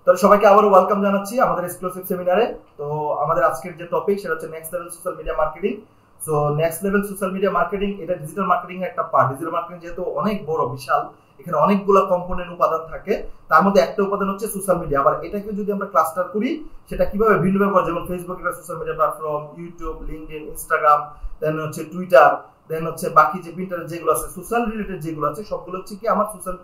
তাহলে সবাইকে আবারও ওয়েলকাম জানাচ্ছি আমাদের এক্সক্লুসিভ সেমিনারে। তো আমাদের আজকের যে টপিক সেটা হচ্ছে next level social media marketing. So next level social media marketing এটা ডিজিটাল মার্কেটিং এর একটা পার্ট। ডিজিটাল মার্কেটিং যেহেতু অনেক বড় বিশাল, এখানে অনেকগুলো কম্পোনেন্ট উপাদান থাকে, তার মধ্যে একটা উপাদান হচ্ছে সোশ্যাল মিডিয়া। আবার এটাকে যদি আমরা ক্লাস্টার করি সেটা কিভাবে ভিন্ন ব্যবহার, যেমন ফেসবুক একটা social media platform, YouTube, LinkedIn, Instagram, then হচ্ছে টুইটার, দেন হচ্ছে বাকি যে প্রিন্টার যেগুলো আছে সোশ্যাল রিলেটেড যেগুলো আছে সবগুলো হচ্ছে কি আমার সোশ্যাল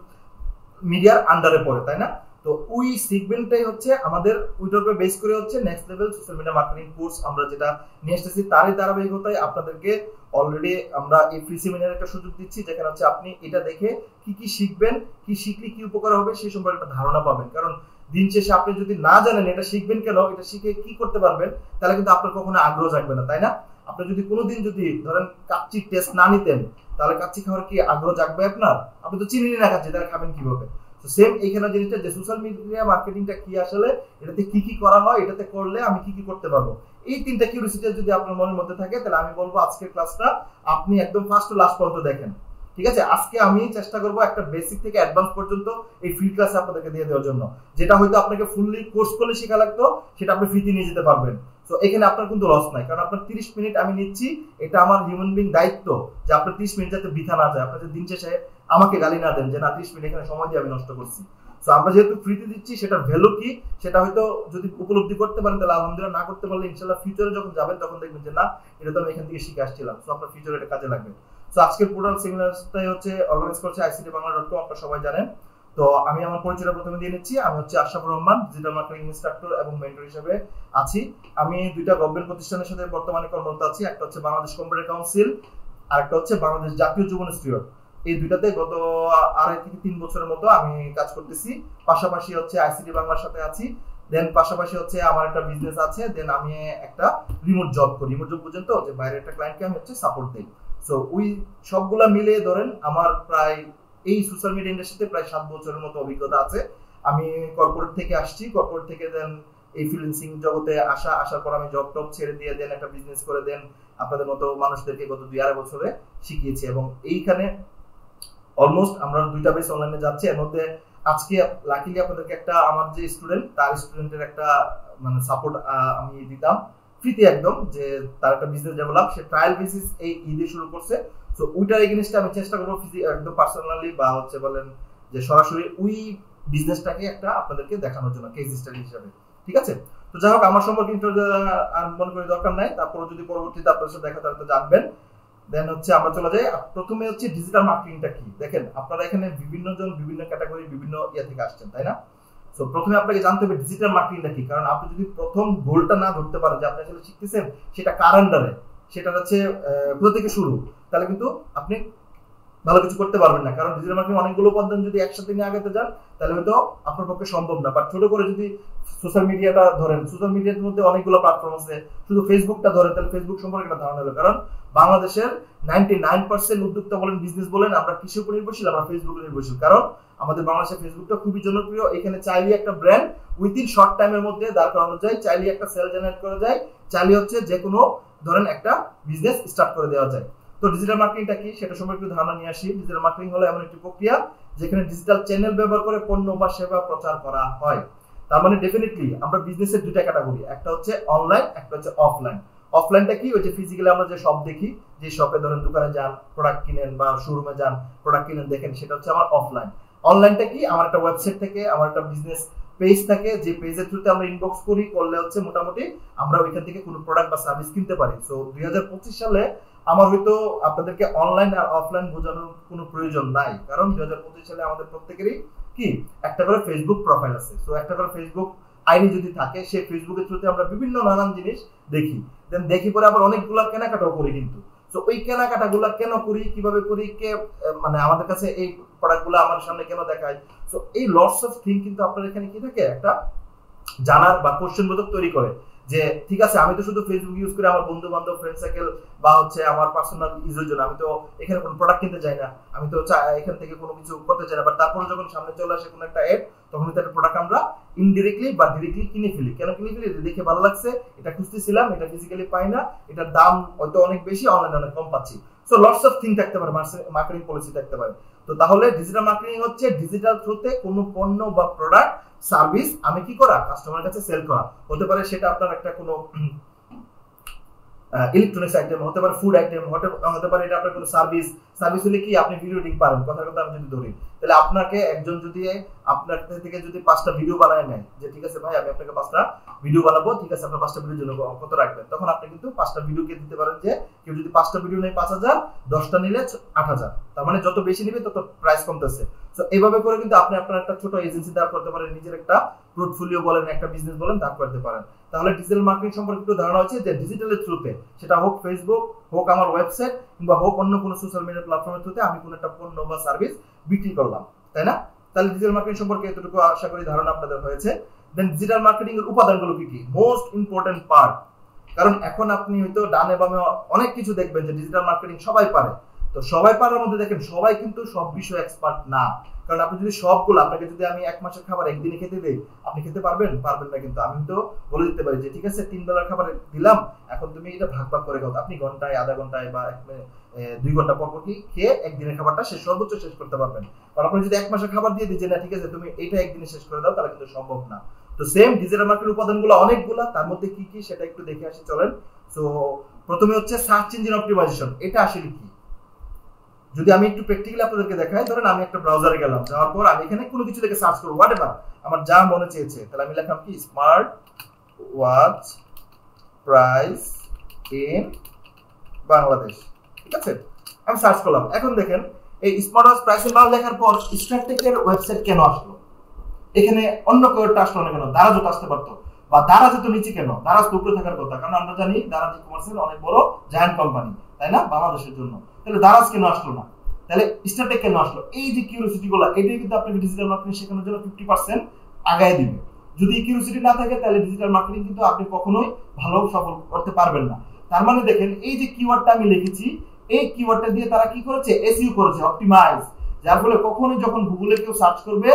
মিডিয়ার আন্ডারে পড়ে, তাই না? তো ওই সেগমেন্টটাই হচ্ছে আমাদের ওইটার উপর বেস করে হচ্ছে next level social media marketing course আমরা যেটা নিয়ে এসেছি, তারই ধারাবাহিকতায় আপনাদেরকে অলরেডি আমরা এই ফ্রি সেমিনারের একটা সুযোগ দিচ্ছি, যেখানে হচ্ছে আপনি এটা দেখে কি কি শিখবেন, কি শিখলে কি উপকার হবে সেই সম্পর্কে একটা ধারণা পাবেন। কারণ দিন শেষে আপনি যদি না জানেন এটা শিখবেন কেন, এটা শিখে কি করতে পারবেন, তাহলে কিন্তু আপনার কখনো আগ্রহ জাগবে না, তাই না? আপনি যদি কোনোদিন যদি ধরেন কাচ্চি টেস্ট না নিতেন, তাহলে কাচ্চি খাওয়ার কি আগ্রহ জাগবে আপনার? আপনি তো চিনি না কাচ্চি, তাহলে খাবেন কিভাবে? তো সেম এইখানে জিনিসটা যে সোশ্যাল মিডিয়া মার্কেটিংটা কি আসলে, এটাতে কি কি করা হয়, এটাতে করলে আমি কি কি করতে পারবো, এই তিনটা কিউরিওসিটি যদি আপনার মনের মধ্যে থাকে, তাহলে আমি বলবো আজকের ক্লাসটা আপনি একদম ফার্স্ট টু লাস্ট পর্যন্ত দেখেন। ঠিক আছে? আজকে আমি চেষ্টা করবো একটা বেসিক থেকে অ্যাডভান্স পর্যন্ত এই ফ্রি ক্লাসে আপনাদেরকে দিয়ে দেওয়ার জন্য। যেটা হয়তো আপনাকে ফুললি কোর্স করলে শেখা লাগতো, সেটা আপনি ফ্রিতে নিয়ে যেতে পারবেন। তো এখানে আপনার কিন্তু লস নাই, কারণ আপনার 30 মিনিট আমি নিচ্ছি, এটা আমার হিউম্যান বিং দায়িত্ব যে আপনার 30 মিনিট যাতে বৃথা না যায়, আপনার যে দিন শেষে আমাকে গালি না দেন যে না 30 মিনিট এখানে সময় দিয়ে আমি নষ্ট করছি। তো আমরা যেহেতু ফ্রিতে দিচ্ছি, সেটার ভ্যালু কি সেটা হয়তো যদি উপলব্ধি করতে পারেন তাহলে আলহামদুলিল্লাহ, না করতে পারলে ইনশাআল্লাহ ফিউচারে যখন যাবেন তখন দেখবেন যে না, এটা তো আমি এখান থেকে শিখে আসছিলাম। তো আপনার ফিউচারে এটা কাজে লাগবে। তো আজকের টোটাল সেমিনারটাই হচ্ছে অর্গানাইজ করছে ICTBangla.com, আপনারা সবাই জানেন। তো আমি আমার পরিচয়টা প্রথমে দিয়ে নিচ্ছি। আমি হচ্ছে Ashrafur Rahman, digital marketing instructor এবং মেন্টর হিসেবে আছি। আমি দুইটা গভর্নমেন্ট প্রতিষ্ঠানের সাথে বর্তমানে কর্মরত আছি। একটা হচ্ছে বাংলাদেশ কম্পিউটার কাউন্সিল, আর একটা হচ্ছে বাংলাদেশ জাতীয় যুব ইনস্টিটিউট। এই দুইটাতে গত 2.5 থেকে 3 বছরের মতো আমি কাজ করতেছি। পাশাপাশি হচ্ছে ICT বাংলার সাথে আছি। দেন পাশাপাশি হচ্ছে আমার একটা বিজনেস আছে। দেন আমি একটা রিমোট জব করি। রিমোট জব বুঝেন তো, যে বাইরে একটা ক্লায়েন্টকে আমি হচ্ছে সাপোর্ট দিই। সো ওই সবগুলা মিলিয়ে ধরেন আমার প্রায় এই সোশ্যাল মিডিয়া ইন্ডাস্ট্রিতে প্রায় 7 বছরের মতো অভিজ্ঞতা আছে। আমি কর্পোরেট থেকে আসছি। কর্পোরেট থেকে দেন এই ফ্রিল্যান্সিং জগতে আসার পর আমি জব টপ ছেড়ে দিয়ে দেন একটা বিজনেস করে দেন আপনাদের মতো মানুষদেরকে গত 2.5 বছরে শিখিয়েছি। এবং এইখানে অলমোস্ট আমরা 2টা বেস অনলাইনে যাচ্ছি। এর মধ্যে আজকে লাকিলি আপনাদেরকে একটা আমার যে স্টুডেন্ট, তার স্টুডেন্টের একটা মানে সাপোর্ট আমি দিতাম ফ্রিতে একদম, যে তার একটা বিজনেস ডেভেলপ, সে ট্রায়াল বেসিস এই ঈদে শুরু করছে। সো ওইটার এগেইনস্টে আমি চেষ্টা করবো একদম পার্সোনালি বা হচ্ছে বলেন যে সরাসরি ওই বিজনেসটাকে একটা আপনাদেরকে দেখানোর জন্য কেস স্টাডি হিসেবে। ঠিক আছে? তো যাই হোক, আমার সম্পর্কে আর মনে করি দরকার নাই, তারপরে যদি পরবর্তীতে আপনার সাথে দেখা তাহলে তো জানবেন। দেন হচ্ছে আমরা চলে যাই। প্রথমে হচ্ছে ডিজিটাল মার্কেটিংটা কি। দেখেন আপনারা এখানে বিভিন্ন জন বিভিন্ন ক্যাটাগরি বিভিন্ন ইয়া থেকে আসছেন, তাই না? সো প্রথমে আপনাকে জানতে হবে ডিজিটাল মার্কেটিংটা কি। কারণ আপনি যদি প্রথম গোলটা না ধরতে পারেন যে আপনি আসলে শিখতেছেন সেটা কার আন্ডারে, সেটা হচ্ছে কোথা থেকে শুরু, তাহলে কিন্তু আপনি ভালো কিছু করতে পারবেন না। কারণ ডিজিটাল মার্কেটিং অনেকগুলো উপাদান যদি একসাথে নিয়ে আগাতে যান তাহলে হয়তো আপনার পক্ষে সম্ভব না। বাট ছোট করে যদি সোশ্যাল মিডিয়াটা ধরেন, সোশ্যাল মিডিয়ার মধ্যে অনেকগুলো প্ল্যাটফর্ম আছে, শুধু ফেসবুকটা ধরেন তাহলে ফেসবুক সম্পর্কে একটা ধারণা হলো। কারণ বাংলাদেশের 99% উদ্যোক্তা বলেন, বিজনেস বলেন, আমরা কিসের উপর নির্ভরশীল? আমরা ফেসবুকে নির্ভরশীল। কারণ আমাদের বাংলাদেশের ফেসবুকটা খুবই জনপ্রিয়। এখানে চাইলে একটা ব্র্যান্ড উইদিন শর্ট টাইমের মধ্যে দাঁড় করানো যায়, চাইলে একটা সেল জেনারেট করা যায়, চাইলে হচ্ছে যে কোনো ধরেন একটা বিজনেস স্টার্ট করে দেওয়া যায়। তো ডিজিটাল মার্কেটিংটা কি সেটা সম্পর্কে একটু ধারণা নিয়ে আসি। ডিজিটাল মার্কেটিং হলো এমন একটি প্রক্রিয়া যেখানে ডিজিটাল চ্যানেল ব্যবহার করে পণ্য বা সেবা প্রচার করা হয়। তার মানে ডেফিনেটলি আমরা বিজনেসের দুইটা ক্যাটাগরি, একটা হচ্ছে অনলাইন, একটা হচ্ছে অফলাইন। অফলাইনটা কি? ওই যে ফিজিক্যালি আমরা যে শপ দেখি, যে শপে ধরেন দোকানে যান প্রোডাক্ট কিনেন বা শোরুমে যান প্রোডাক্ট কিনেন দেখেন, সেটা হচ্ছে আমার অফলাইন। অনলাইনটা কি? আমার একটা ওয়েবসাইট থেকে, আমার একটা বিজনেস পেজ থাকে, যে পেজের থ্রুতে আমরা ইনবক্স করি, করলে হচ্ছে মোটামুটি আমরা ওইখান থেকে কোনো প্রোডাক্ট বা সার্ভিস কিনতে পারি। সো 2025 সালে আমার হয়তো আপনাদেরকে অনলাইন আর অফলাইন বোঝানোর কোনো প্রয়োজন নাই, কারণ 2025 সালে আমাদের প্রত্যেকেরই কি একটা করে ফেসবুক প্রোফাইল আছে। সো একটা করে ফেসবুক আইডি যদি থাকে, সেই ফেসবুকের থ্রুতে আমরা বিভিন্ন নানান জিনিস দেখি, দেন দেখি পরে আবার অনেকগুলো কেনাকাটাও করি। কিন্তু সো ওই কেনাকাটাগুলো কেন করি, কিভাবে করি, কে মানে আমাদের কাছে এই প্রোডাক্টগুলো আমার সামনে কেন দেখায়, সো এই লটস অফ থিং কিন্তু আপনার এখানে কি থাকে, একটা জানার বা কোশ্চেন বোধক তৈরি করে যে ঠিক আছে, আমি তো শুধু ফেসবুক ইউজ করে আমার বন্ধু বান্ধব, ফ্রেন্ড সার্কেল বা হচ্ছে আমার পার্সোনাল ইউজের জন্য, আমি তো এখানে কোনো প্রোডাক্ট কিনতে যাই না, আমি তো এখান থেকে কোনো কিছু করতে চাই না, বাট তারপরে যখন সামনে চলে আসে কোনো একটা অ্যাড, তখন কিন্তু একটা প্রোডাক্ট আমরা ইনডিরেক্টলি বা ডিরেক্টলি কিনে ফেলি। কেন কিনে ফেলি? দেখে ভালো লাগছে, এটা খুঁজতেছিলাম, এটা ফিজিক্যালি পাই না, এটার দাম হয়তো অনেক বেশি, অনলাইনে অনেক কম পাচ্ছি। সো লটস অফ থিং থাকতে পারে, মার্কেটিং পলিসি থাকতে পারে। তো তাহলে ডিজিটাল মার্কেটিং হচ্ছে ডিজিটাল থ্রুতে কোনো পণ্য বা প্রোডাক্ট সার্ভিস আমি কি করা, কাস্টমারের কাছে সেল করা। হতে পারে সেটা আপনার একটা কোনো ইলেকট্রনিক্স আইটেম, হতে পারে ফুড আইটেম, হতে পারে এটা আপনার কোনো সার্ভিস হলে কি আপনি ভিডিও এডিটিং পারেন, কথার কথা আমি যদি ধরি, তাহলে আপনাকে একজন যদি আপনার থেকে যদি 5টা ভিডিও বানায় নেয়, যে ঠিক আছে ভাই আমি আপনাকে 5টা ভিডিও বানাবো, ঠিক আছে আপনার 5টা ভিডিওর জন্য কত রাখবেন, তখন আপনি কিন্তু 5টা ভিডিওকে দিতে পারেন যে কেউ যদি 5টা ভিডিও নেয় 5,000, 10টা নিলে 8,000, তার মানে যত বেশি নিবে তত প্রাইস কমতেছে। সো এইভাবে করে কিন্তু আপনি আপনার একটা ছোট এজেন্সি দাঁড় করতে পারেন, নিজের একটা পোর্টফোলিও বলেন, একটা বিজনেস বলেন, দাঁড় করতে পারেন। তাহলে ডিজিটাল মার্কেটিং সম্পর্কে একটু ধারণা হচ্ছে যে ডিজিটালের থ্রুতে, সেটা হোক ফেসবুক, হোক আমার ওয়েবসাইট, কিংবা হোক অন্য কোনো সোশ্যাল মিডিয়া প্ল্যাটফর্মের থ্রুতে আমি কোনো একটা পণ্য বা সার্ভিস বিক্রি করলাম, তাই না? তাহলে ডিজিটাল মার্কেটিং সম্পর্কে এতটুকু আশা করি ধারণা আপনাদের হয়েছে। দেন ডিজিটাল মার্কেটিং এর উপাদানগুলো কি কি, মোস্ট ইম্পর্টেন্ট পার্ট, কারণ এখন আপনি হয়তো ডানে বামে অনেক কিছু দেখবেন যে ডিজিটাল মার্কেটিং সবাই পারে, তো সবাই পারার মধ্যে দেখেন সবাই কিন্তু সব বিষয়ে এক্সপার্ট না। কারণ আপনি যদি সবগুলো, আপনাকে যদি আমি 1 মাসের খাবার একদিনে খেতে দেই, আপনি খেতে পারবেন না, কিন্তু আমি তো বলে দিতে পারি যে ঠিক আছে 3 বেলার খাবার দিলাম, এখন তুমি এটা ভাগ ভাগ করে খাও, আপনি ঘন্টায়, আধা ঘন্টায় বা 2 ঘন্টা পর পর কি খেয়ে একদিনের খাবারটা সর্বোচ্চ শেষ করতে পারবেন। কারণ আপনি যদি 1 মাসের খাবার দিয়ে দিই যে না ঠিক আছে তুমি এটা একদিনে শেষ করে দাও, তাহলে কিন্তু সম্ভব না। তো সেম ডিজিটাল মার্কেটিং উপাদানগুলো অনেকগুলা, তার মধ্যে কি কি সেটা একটু দেখে আসি চলেন। সো প্রথমে হচ্ছে সার্চ ইঞ্জিন অপটিমাইজেশন। এটা আসলে কি, যদি আমি একটু প্র্যাকটিক্যালি আপনাদেরকে দেখাই, ধরেন আমি একটা ব্রাউজারে গেলাম, যাওয়ার পর আমি এখানে কোনো কিছু লিখে সার্চ করব, হোয়াটএভার আমার যা মনে চেয়েছে, তাহলে আমি লিখলাম কি smart watch price in Bangladesh, ঠিক আছে, আমি সার্চ করলাম। এখন দেখেন এই smart watch price in Bangladesh লেখার পর স্টারটেকের ওয়েবসাইট কেন আসলো, এখানে অন্য কেউটা আসলো না কেন, দারাজও আসতে পারতো, বা দারাজ তো নিচে কেন, দারাজ তো উপরে থাকার কথা, কারণ আমরা জানি দারাজ ই-কমার্সের অনেক বড় জায়ান্ট কোম্পানি, তাই না, বাংলাদেশের জন্য। তাহলে দারাজ কেন আসলো না, তাহলে স্টারটেক কেন আসলো? এই যে কিউরিওসিটি গুলো, এটাই কিন্তু আপনাকে ডিজিটাল মার্কেটিং শেখানোর জন্য 50% আগায় দিবে। যদি কিউরিওসিটি না থাকে তাহলে ডিজিটাল মার্কেটিং কিন্তু আপনি কখনোই ভালো সফল করতে পারবেন না। তার মানে দেখেন এই যে কিওয়ার্ডটা আমি লিখেছি, এই কিওয়ার্ডটা দিয়ে তারা কি করেছে, এসইও করেছে, অপটিমাইজ, যার ফলে কখনোই যখন গুগলে কেউ সার্চ করবে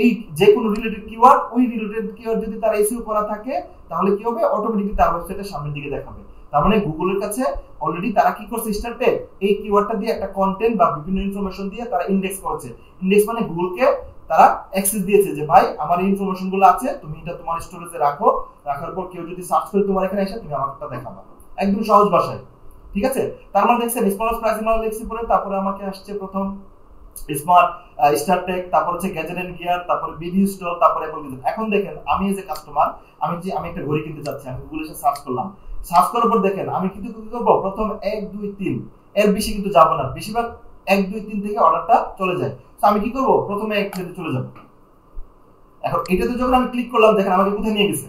এই যে কোনো রিলেটেড কিওয়ার্ড, ওই রিলেটেড কিওয়ার্ড যদি তার এসইও করা থাকে, তাহলে কি হবে, অটোমেটিক্যালি তার ওয়েবসাইটের সামনের দিকে দেখাবে। তার মানে গুগলের কাছে অলরেডি তারা কি করছে, স্টারটেক এই কিওয়ার্ডটা দিয়ে একটা কন্টেন্ট বা বিভিন্ন ইনফরমেশন দিয়ে তারা ইন্ডেক্স করেছে। ইন্ডেক্স মানে গুগলকে তারা অ্যাক্সেস দিয়েছে যে ভাই আমার এই ইনফরমেশন গুলো আছে, তুমি এটা তোমার স্টোরেজে রাখো, রাখার পর কেউ যদি সার্চ করে তোমার এখানে এসে তুমি আমাকে দেখাবা, একদম সহজ ভাষায়, ঠিক আছে। তার মানে দেখছেন স্মার্ট প্রাইসিং মডেল লিখছি পরে, তারপরে আমাকে আসছে প্রথম স্মার্ট স্টারটেক, তারপর হচ্ছে গ্যাজেট এন্ড গিয়ার, তারপরে বিডি স্টোর, তারপরে অ্যাপল গিজার। এখন দেখেন আমি এজ এ কাস্টমার, আমি একটা ঘড়ি কিনতে যাচ্ছি, আমি গুগলে এসে সার্চ করলাম, সার্চ করার পর দেখেন আমি কিন্তু কি করব, প্রথম 1 2 3 এর বেশি কিন্তু যাব না, বেশিরভাগ 1 2 3 থেকে অর্ডারটা চলে যায়। তো আমি কি করব, প্রথমে 1 থেকে চলে যাব। এখন এটাতে যখন আমি ক্লিক করলাম, দেখেন আমাকে কোথায় নিয়ে গেছে,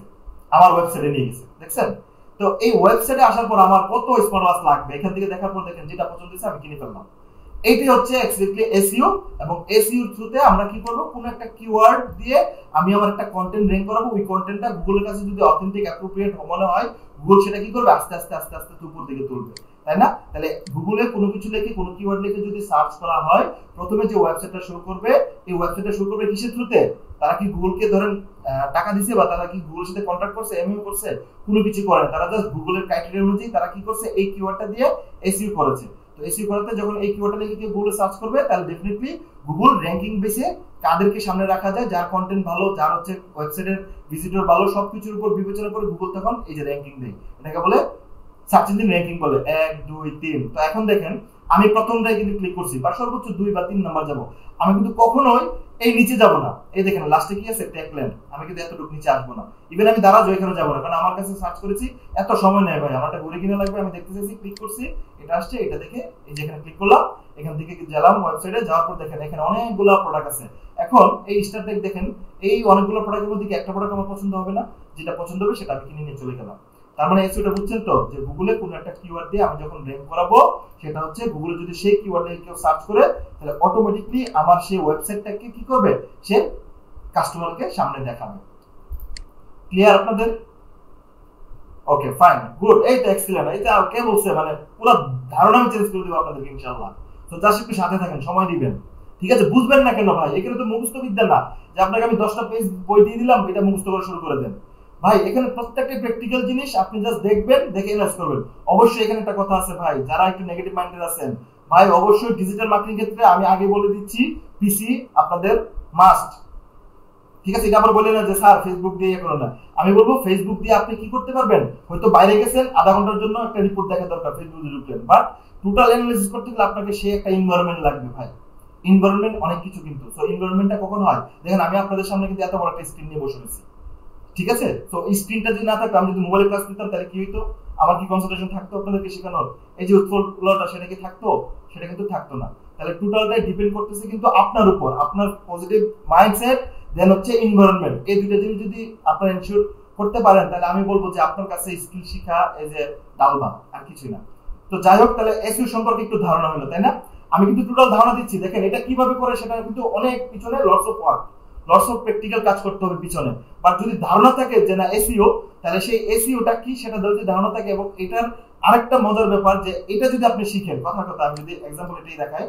আমার ওয়েবসাইটে নিয়ে গেছে, দেখছেন। তো এই ওয়েবসাইটে আসার পর আমার কত স্মার্ট ওয়াচ লাগবে, এখান থেকে দেখার পর দেখেন যেটা পছন্দ হয়েছে আমি কিনে ফেললাম। এইটাই হচ্ছে এক্স্যাক্টলি এসইও। এবং এসইও থ্রুতে আমরা কি করব, কোন একটা কিওয়ার্ড দিয়ে আমি আমার একটা কন্টেন্ট র্যাঙ্ক করাবো, ওই কন্টেন্টটা গুগলের কাছে যদি অথেন্টিক অ্যাপ্রোপ্রিয়েট মনে হয়, গুগল সেটা কি করবে, আস্তে আস্তে আস্তে আস্তে উপর দিকে তুলবে, তাই না। তাহলে গুগলে কোনো কিছু লিখে, কোনো কিওয়ার্ড লিখে যদি সার্চ করা হয়, প্রথমে যে ওয়েবসাইটটা শো করবে, এই ওয়েবসাইটটা শো করবে কিসের থ্রুতে, তারা কি গুগলকে ধরেন টাকা দিছে, বা তারা কি গুগলের সাথে কন্ট্যাক্ট করছে, এমইও করছে, কোনো কিছু করে না, তারা জাস্ট গুগলের ক্রাইটেরিয়া অনুযায়ী তারা কি করছে, এই কিওয়ার্ডটা দিয়ে এসইও করেছে। তো এসইও করাতে যখন এই কিওয়ার্ডটা লিখে কেউ গুগলে সার্চ করবে, তাহলে ডেফিনেটলি গুগল র‍্যাঙ্কিং বেসে কাদেরকে সামনে রাখা যায়, যার কন্টেন্ট ভালো, যার হচ্ছে ওয়েবসাইটের ভিজিটর ভালো, সবকিছুর উপর বিবেচনা করে গুগল তখন এই যে র‍্যাঙ্কিং দেয়, এটাকে বলে সার্চ ইঞ্জিন র‍্যাঙ্কিং বলে, 1 2 3। তো এখন দেখেন আমি প্রথমটাই কিন্তু ক্লিক করছি, বা সর্বোচ্চ 2 বা 3 নাম্বার যাব, আমি কিন্তু কখনোই এই নিচে যাব না। এই দেখেন লাস্টে কি আছে, ট্যাগলাইন, আমি কিন্তু এতটুকু নিচে আসবো না, ইভেন আমি দাঁড়াজ ওইখানে যাব না, কারণ আমার কাছে সার্চ করেছি, এত সময় নেই ভাই, আমারটা ঘুরে কিনে লাগবে, আমি দেখতে চাইছি, ক্লিক করছি, এটা আসছে, এটা দেখে এই যে এখানে ক্লিক করলাম, এখান থেকে গেলাম ওয়েবসাইটে, যাওয়ার পর দেখেন এখানে অনেকগুলো প্রোডাক্ট আছে। এখন এই স্টারটেক দেখেন, এই অনেকগুলো প্রোডাক্টের মধ্যে একটা প্রোডাক্ট আমার পছন্দ হবে না, যেটা পছন্দ হবে সেটা আমি কিনে নিয়ে চলে গেলাম। তার মানে এসইওটা বুঝছেন তো, যে গুগলে কোনো একটা কিওয়ার্ড দিয়ে আমি যখন র‍্যাঙ্ক করাবো, সেটা হচ্ছে গুগলে যদি সেই কিওয়ার্ড দিয়ে কেউ সার্চ করে, তাহলে অটোমেটিকলি আমার সেই ওয়েবসাইটটাকে কি করবে, সে কাস্টমারকে সামনে দেখাবে। ক্লিয়ার আপনাদের? ওকে ফাইন গুড, এই তো এক্সিলেন্ট। এই তো কে বলছে মানে পুরো ধারণা আমি চেঞ্জ করে দেব আপনাদেরকে ইনশাআল্লাহ। তো জাস্ট একটু সাথে থাকেন, সময় দিবেন, ঠিক আছে? বুঝবেন না কেন ভাই? এখানে তো মুখস্থ বিদ্যা না যে আপনাকে আমি 10টা পেজ বই দিয়ে দিলাম এটা মুখস্থ করা শুরু করে দেন। ভাই এখানে প্রত্যেকটা প্র্যাকটিক্যাল জিনিস আপনি জাস্ট দেখবেন, দেখে ইনভেস্ট করবেন। অবশ্যই এখানে একটা কথা আছে ভাই, যারা একটু নেগেটিভ মাইন্ডেড আছেন ভাই, অবশ্যই ডিজিটাল মার্কেটিং ক্ষেত্রে আমি আগে বলে দিচ্ছি পিসি আপনাদের মাস্ট, ঠিক আছে? এটা আবার বলে না যে স্যার ফেসবুক দিয়ে করো না। আমি বলবো ফেসবুক দিয়ে আপনি কি করতে পারবেন, হয়তো বাইরে গেছেন আধা ঘন্টার জন্য একটা রিপোর্ট দেখা দরকার, ফেসবুকে ঢুকলেন, বাট টোটাল অ্যানালিসিস করতে গেলে আপনাকে সে একটা এনভায়রনমেন্ট লাগবে ভাই। এনভায়রনমেন্ট অনেক কিছু কিন্তু। সো এনভায়রনমেন্টটা কখন হয় দেখেন, আমি আপনাদের সামনে কিন্তু এত বড় একটা স্ক্রিন নিয়ে বসে রয়েছি, ঠিক আছে? তো এই স্ক্রিনটা যদি না থাকতো, আমি যদি মোবাইলে ক্লাস নিতাম তাহলে কি হইতো? আমার কি কনসেন্ট্রেশন থাকতো আপনাদেরকে শেখানোর? এই যে উৎফুল্লতা সেটা কি থাকতো? সেটা কিন্তু থাকতো না। তাহলে টোটালটাই ডিপেন্ড করতেছে কিন্তু আপনার উপর, আপনার পজিটিভ মাইন্ডসেট দেন হচ্ছে এনভায়রনমেন্ট। এই দুইটা জিনিস যদি আপনারা এনশিওর করতে পারেন তাহলে আমি বলবো যে আপনার কাছে স্কিল শেখা এই যে ডাল ভাত, আর কিছুই না। তো যাই হোক, তাহলে এসইও সম্পর্কে একটু ধারণা হলো, তাই না? আমি কিন্তু টোটাল ধারণা দিচ্ছি, দেখেন এটা কিভাবে করে সেটা কিন্তু অনেক পিছনে lots of work, lots of practical কাজ করতে হবে পিছনে। বাট যদি ধারণা থাকে যে না এসইও, তাহলে সেই এসইওটা কি সেটা যদি ধারণা থাকে, এবং এটার আরেকটা মজার ব্যাপার যে এটা যদি আপনি শিখেন, কথা আমি যদি এক্সাম্পল এটাই দেখাই,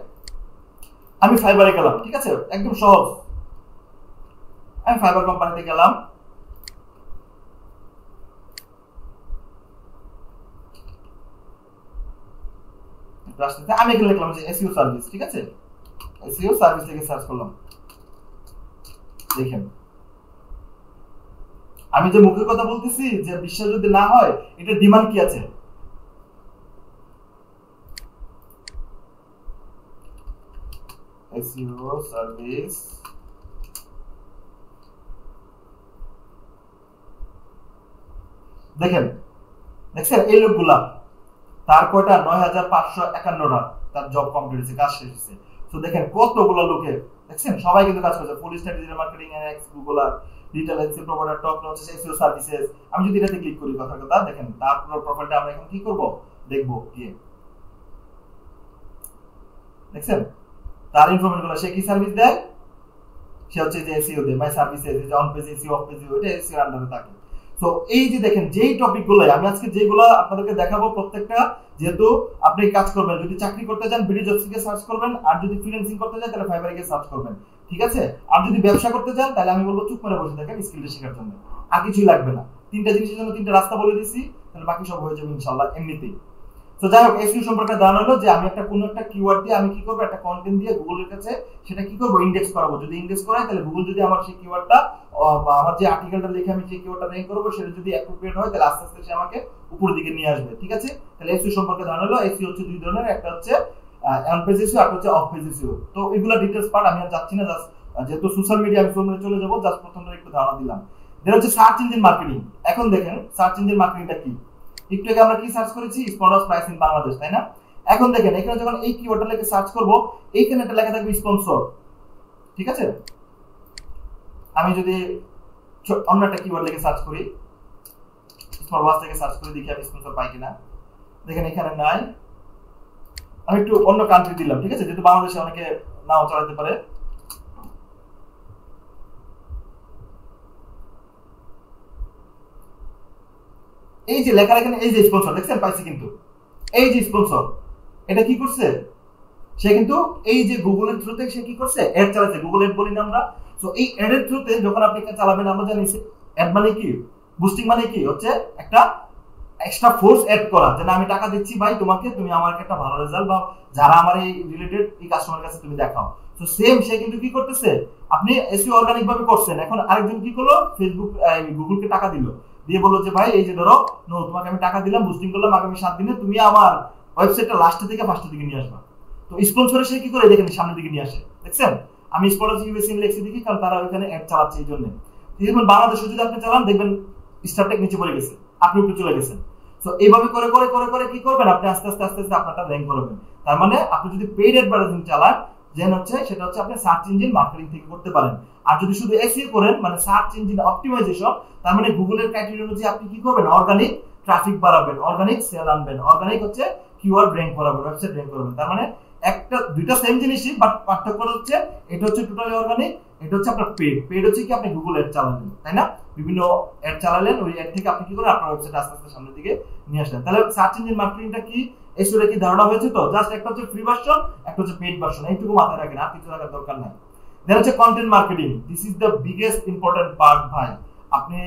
আমি ফাইবারে গেলাম, ঠিক আছে? একদম সহজ, আমি ফাইবার কোম্পানিতে গেলাম, আমি এখানে লিখলাম যে এসইও সার্ভিস, ঠিক আছে? এসইও সার্ভিস থেকে সার্চ করলাম, দেখেন আমি যে মুখের কথা বলতেছি যে বিশ্বাস যদি না হয়, এটা ডিমান্ড কি আছে, এসইও সার্ভিস, দেখেন দেখছেন এই লোকগুলা তার কয়টা 9551টা তার জব কমপ্লিট হয়েছে, কাজ শেষ হয়েছে। তো দেখেন কতগুলো লোকে দেখছেন সবাই কিন্তু কাজ করছে, full stack digital marketing, x Google, digital agency provider, top notch SEO services. আমি যদি এটাতে ক্লিক করি, কথা দেখেন তার পুরো প্রোফাইলটা আমরা এখন কি করব দেখব গিয়ে, দেখছেন তার ইনফরমেশনগুলো, সে কি সার্ভিস দেয়, সে হচ্ছে যে এসইও দেয়, মাই সার্ভিসেস, যে on page SEO, of page ওটা এসইও আন্ডারে থাকে। তো এই যে দেখেন যেই টপিকগুলো আমি আজকে যেগুলো আপনাদেরকে দেখাবো প্রত্যেকটা, যেহেতু আপনি কাজ করবেন, যদি চাকরি করতে চান বিডি জবস থেকে সার্চ করবেন, আর যদি ফ্রিল্যান্সিং করতে চান তাহলে ফাইবারে গিয়ে সার্চ করবেন, ঠিক আছে? আর যদি ব্যবসা করতে চান তাহলে আমি বলবো চুপ করে বসে থাকেন স্কিলটা শেখার জন্য, আর কিছুই লাগবে না। তিনটা জিনিসের জন্য তিনটা রাস্তা বলে দিয়েছি, তাহলে বাকি সব হয়ে যাবে ইনশাআল্লাহ এমনিতেই। তো যাই হোক, এসইও সম্পর্কে জানা হলো যে আমি একটা কোনো একটা কিওয়ার্ড দিয়ে আমি কি করব, একটা কন্টেন্ট দিয়ে গুগলের কাছে সেটা কি করব ইন্ডেক্স করাবো। যদি ইন্ডেক্স করাই তাহলে গুগল যদি আমার সেই কিওয়ার্ডটা বা আমার যে আর্টিকেলটা লিখে আমি যে কিওয়ার্ডটা র্যাঙ্ক করব সেটা যদি অ্যাপ্রোপ্রিয়েট হয় তাহলে আস্তে আস্তে সে আমাকে উপরের দিকে নিয়ে আসবে, ঠিক আছে? তাহলে এসইও সম্পর্কে জানা হলো। এসইও হচ্ছে দুই ধরনের, একটা হচ্ছে অন পেজ এসইও, আর হচ্ছে অফ পেজ এসইও। তো এগুলা ডিটেইলস পার্ট আমি আর যাচ্ছি না, জাস্ট যেহেতু সোশ্যাল মিডিয়া আমি চলে যাব, জাস্ট প্রথমে একটু ধারণা দিলাম। দেন হচ্ছে সার্চ ইঞ্জিন মার্কেটিং। এখন দেখেন সার্চ ইঞ্জিন মার্কেটিংটা কি। একটু আগে আমরা কি সার্চ করেছি, স্পন্সর প্রাইস ইন বাংলাদেশ, তাই না? এখন দেখেন এখানে যখন এই কিওয়ার্ডটা লিখে সার্চ করব, এইখানে একটা লেখা থাকবে স্পন্সর, ঠিক আছে? আমি যদি অন্য একটা কিওয়ার্ড লিখে সার্চ করি, স্মল ওয়াচ থেকে সার্চ করে দেখি আমি স্পন্সর পাই কিনা, দেখেন এখানে নাই। আমি একটু অন্য কান্ট্রি দিলাম, ঠিক আছে? যেহেতু বাংলাদেশে অনেকে নাও চালাতে পারে। এই যে লেখা এখানে এই যে স্পন্সর দেখছেন পাইছি, কিন্তু এই যে স্পন্সর এটা কি করছে, সে কিন্তু এই যে গুগলের থ্রুতে সে কি করছে অ্যাড চালাচ্ছে, গুগল অ্যাড বলি না আমরা। সো এই অ্যাডের থ্রুতে যখন আপনি চালাবেন, আমরা জানি অ্যাড মানে কি, বুস্টিং মানে কি, হচ্ছে একটা এক্সট্রা ফোর্স অ্যাড করা, যে না আমি টাকা দিচ্ছি ভাই তোমাকে, তুমি আমাকে একটা ভালো রেজাল্ট বা যারা আমার এই রিলেটেড এই কাস্টমারের কাছে তুমি দেখাও। তো সেম সে কিন্তু কি করতেছে, আপনি এসইও অর্গানিক ভাবে করছেন, এখন আরেকজন কি করলো, ফেসবুক গুগলকে টাকা দিল, দিয়ে বললো যে ভাই এই যে ধরো নো, তোমাকে আমি টাকা দিলাম, বুস্টিং করলাম, আগামী 7 দিনে তুমি আমার ওয়েবসাইটটা লাস্টের থেকে ফার্স্টের দিকে নিয়ে আসবা। তো স্পন্সরে সে কি করে দেখেন সামনের দিকে নিয়ে আসে, দেখছেন? আমি স্পন্সর ইউএসএ লিখছি দেখি, কারণ তারা ওখানে অ্যাড চালাচ্ছে এই জন্য। দেখবেন বাংলাদেশে যদি আপনি চালান দেখবেন স্টারটেক নিচে পড়ে গেছে, আপনি উপরে চলে গেছেন। তো এইভাবে করে করে করে করে কি করবেন, আপনি আস্তে আস্তে আস্তে আস্তে আপনারটা র্যাঙ্ক করবেন। তার মানে আপনি যদি পেইড অ্যাডভার্টাইজিং চালান, যেন হচ্ছে সেটা হচ্ছে আপনি সার্চ ইঞ্জিন মার্কেটিং থেকে করতে পারেন। আর যদি শুধু এসইও করেন, মানে সার্চ ইঞ্জিন অপটিমাইজেশন, তার মানে গুগলের ক্রাইটেরিয়া অনুযায়ী আপনি কি করবেন, অর্গানিক ট্রাফিক বাড়াবেন, অর্গানিক সেল আনবেন, অর্গানিক হচ্ছে কিওয়ার্ড র্যাঙ্ক করাবেন, ওয়েবসাইট র্যাঙ্ক করবেন। তার মানে একটা দুইটা সেম জিনিসই, বাট পার্থক্য হচ্ছে এটা হচ্ছে টোটালি অর্গানিক, এটা হচ্ছে আপনার পেড হচ্ছে কি আপনি গুগল অ্যাড চালালেন, তাই না? বিভিন্ন অ্যাড চালালেন, ওই অ্যাড থেকে আপনি কি করে আপনার ওয়েবসাইট আস্তে আস্তে সামনের দিকে নিয়ে আসলেন। তাহলে সার্চ ইঞ্জিন মার্কেটিংটা কি, এই স্টোরে কি ধারণা হয়েছে? তো জাস্ট একটা হচ্ছে ফ্রি ভার্সন, একটা হচ্ছে পেড ভার্সন, এইটুকু মাথায় রাখেন, আর কিছু রাখার দরকার নাই। দেন হচ্ছে content marketing, this is the biggest important part ভাই। আপনি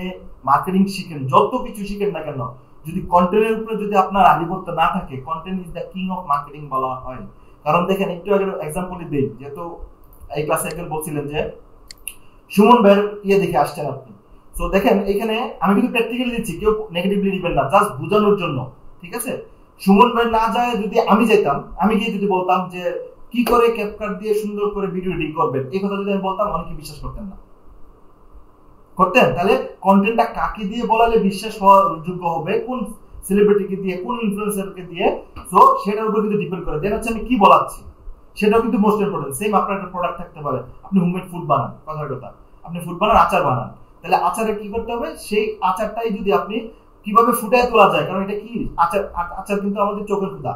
মার্কেটিং শিখেন, যত কিছু শিখেন না কেন, যদি কন্টেন্টের উপরে যদি আপনার আধিপত্য না থাকে, content is the king of marketing বলা হয়। কারণ দেখেন, একটু আগে এক্সাম্পলই দেই, যেহেতু এই ক্লাসে একজন বলছিলেন যে সুমন ভাইয়ের দেখে আসছেন আপনি। তো দেখেন এখানে আমি কিন্তু প্র্যাকটিক্যালি দিচ্ছি, কেউ নেগেটিভলি নেবেন না, জাস্ট বোঝানোর জন্য, ঠিক আছে? সুমন ভাই না যায় যদি আমি যেতাম, আমি গিয়ে যদি বলতাম যে কি করে ক্যাপকাট দিয়ে সুন্দর করে ভিডিও এডিট করবেন, এই কথা যদি আমি বলতাম, অনেকে বিশ্বাস করতেন না, করতেন? তাহলে কন্টেন্টটা কাকে দিয়ে বলালে বিশ্বাস হওয়ার যোগ্য হবে, কোন সেলিব্রিটিকে দিয়ে, কোন ইনফ্লুয়েন্সারকে দিয়ে, তো সেটার উপর কিন্তু ডিপেন্ড করে। দেন হচ্ছে আমি কি বলাচ্ছি সেটাও কিন্তু মোস্ট ইম্পর্টেন্ট। সেম আপনার একটা প্রোডাক্ট থাকতে পারে, আপনি হোমমেড ফুড বানান, কথার কথা, আপনি ফুড বানান, আচার বানান, তাহলে আচারে কি করতে হবে, সেই আচারটাই যদি আপনি কিভাবে ফুটায় তোলা যায়, কারণ এটা কি আচার, আচার কিন্তু আমাদের চোখের ক্ষুধা,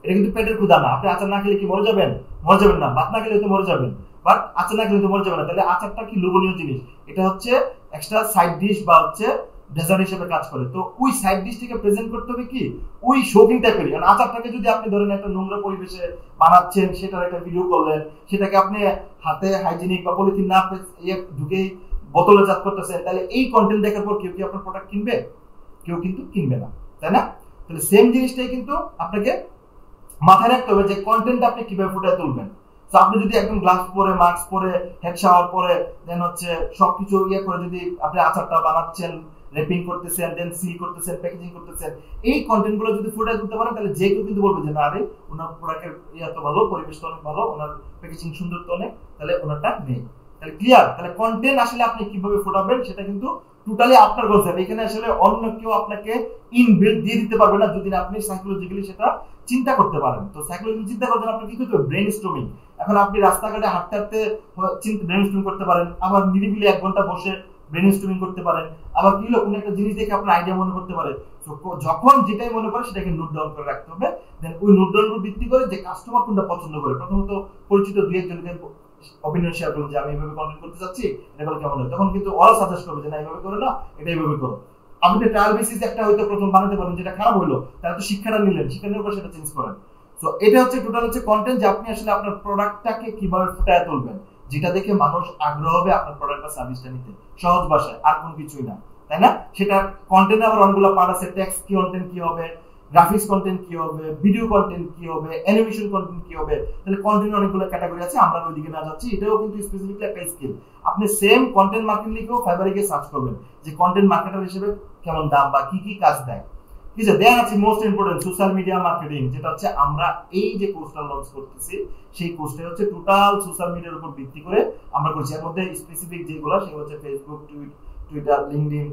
এটা কিন্তু পেটের ক্ষুধা না। আপনি আচার না খেলে কি মরে যাবেন? মরে যাবেন না। ভাত না খেলে তো মরে যাবেন, বাট আচার না খেলে তো মরে যাবেন না। তাহলে আচারটা কি লোভনীয় জিনিস, এটা হচ্ছে এক্সট্রা সাইড ডিশ বা হচ্ছে ডেজার্ট হিসেবে কাজ করে। তো ওই সাইড ডিশটাকে প্রেজেন্ট করতে হবে কি ওই শৌখিন টাইপের। কারণ আচারটাকে যদি আপনি ধরেন একটা নোংরা পরিবেশে বানাচ্ছেন, সেটার একটা ভিডিও করলেন, সেটাকে আপনি হাতে হাইজিনিক বা পলিথিন না ঢুকে বোতলে জাত করতেছেন, তাহলে এই কন্টেন্ট দেখার পর কেউ কি আপনার প্রোডাক্ট কিনবে? কেউ কিন্তু কিনবে না, তাই না? তাহলে সেম জিনিসটাই কিন্তু আপনাকে মাথায় রাখতে হবে যে কন্টেন্ট আপনি কিভাবে ফুটিয়ে তুলবেন। তো আপনি যদি একদম গ্লাভস পরে, মাস্ক পরে, হেড শাওয়ার পরে, দেন হচ্ছে সবকিছু করে যদি আপনি আচারটা বানাচ্ছেন, র্যাপিং করতেছেন, দেন সিল করতেছেন, প্যাকেজিং করতেছেন, এই কন্টেন্ট গুলো যদি ফুটিয়ে তুলতে পারেন, তাহলে যে কেউ কিন্তু বলবে যে না রে, ওনার প্রোডাক্টের তো ভালো, পরিবেশটা অনেক ভালো, ওনার প্যাকেজিং সুন্দর তো অনেক, তাহলে ওনারটা নেই। তাহলে ক্লিয়ার? তাহলে কন্টেন্ট আসলে আপনি কিভাবে ফুটাবেন সেটা কিন্তু টোটালি আপনার কনসেপ্ট। এখানে আসলে অন্য কেউ আপনাকে ইনবিল্ট দিয়ে দিতে পারবে না, যদি আপনি সাইকোলজিক্যালি সেটা চিন্তা করতে পারেন। তো সাইকোলজিক্যালি চিন্তা করতে আপনি কি করতে হবে? ব্রেইনস্টর্মিং। এখন আপনি রাস্তাঘাটে হাঁটতে হাঁটতে ব্রেইনস্টর্মিং করতে পারেন, আবার নিরিবিলি 1 ঘন্টা বসে ব্রেইনস্টর্মিং করতে পারেন, আবার কি হলো কোনো একটা জিনিস দেখে আপনার আইডিয়া মনে করতে পারে। তো যখন যেটাই মনে করে সেটাকে নোট ডাউন করে রাখতে হবে। দেন ওই নোট ডাউন উপর ভিত্তি করে যে কাস্টমার কোনটা পছন্দ করে, প্রথমত পরিচিত 2-1 জনকে অপিনিয়ন শেয়ার করুন যে আমি এইভাবে কন্টেন্ট করতে চাচ্ছি, এটা কেমন হয়, তখন কিন্তু ওরা সাজেস্ট করবে যে না এইভাবে করো না, এটা এইভাবে করো। আপনি ট্রায়াল বেসিস একটা হয়তো প্রথম বানাতে পারেন, যেটা খারাপ হলো, তাহলে তো শিক্ষাটা নিলেন, শিক্ষার উপর সেটা চেঞ্জ করেন। সো এটা হচ্ছে টোটাল হচ্ছে কন্টেন্ট, যে আপনি আসলে আপনার প্রোডাক্টটাকে কিভাবে ফুটিয়ে তুলবেন, যেটা দেখে মানুষ আগ্রহ হবে আপনার প্রোডাক্ট বা সার্ভিসটা নিতে, সহজ ভাষায়, আর কোনো কিছুই না, তাই না? সেটা কন্টেন্ট আবার অনেকগুলো পার্ট আছে, টেক্সট কি কন্টেন্ট কি হবে, গ্রাফিক্স কন্টেন্ট কি হবে, ভিডিও কন্টেন্ট কি হবে, অ্যানিমেশন কন্টেন্ট কি হবে। তাহলে কন্টেন্ট অনেকগুলো ক্যাটাগরি আছে, আমরা ওইদিকে না যাচ্ছি। এটাও কিন্তু স্পেসিফিকলি একটা স্কিল। আপনি সেম কন্টেন্ট মার্কেটিং লিখেও ফাইবারে গিয়ে সার্চ করবেন যে কন্টেন্ট মার্কেটার হিসেবে কেমন দাম বা কি কি কাজ দেয়, ঠিক আছে? দেন আছে most important social media marketing, যেটা হচ্ছে আমরা এই যে কোর্সটা লঞ্চ করতেছি, সেই কোর্সটা হচ্ছে টোটাল সোশ্যাল মিডিয়ার উপর ভিত্তি করে আমরা করছি। এর মধ্যে স্পেসিফিক যেগুলো সেগুলো হচ্ছে ফেসবুক, টুইটার, লিঙ্কডইন,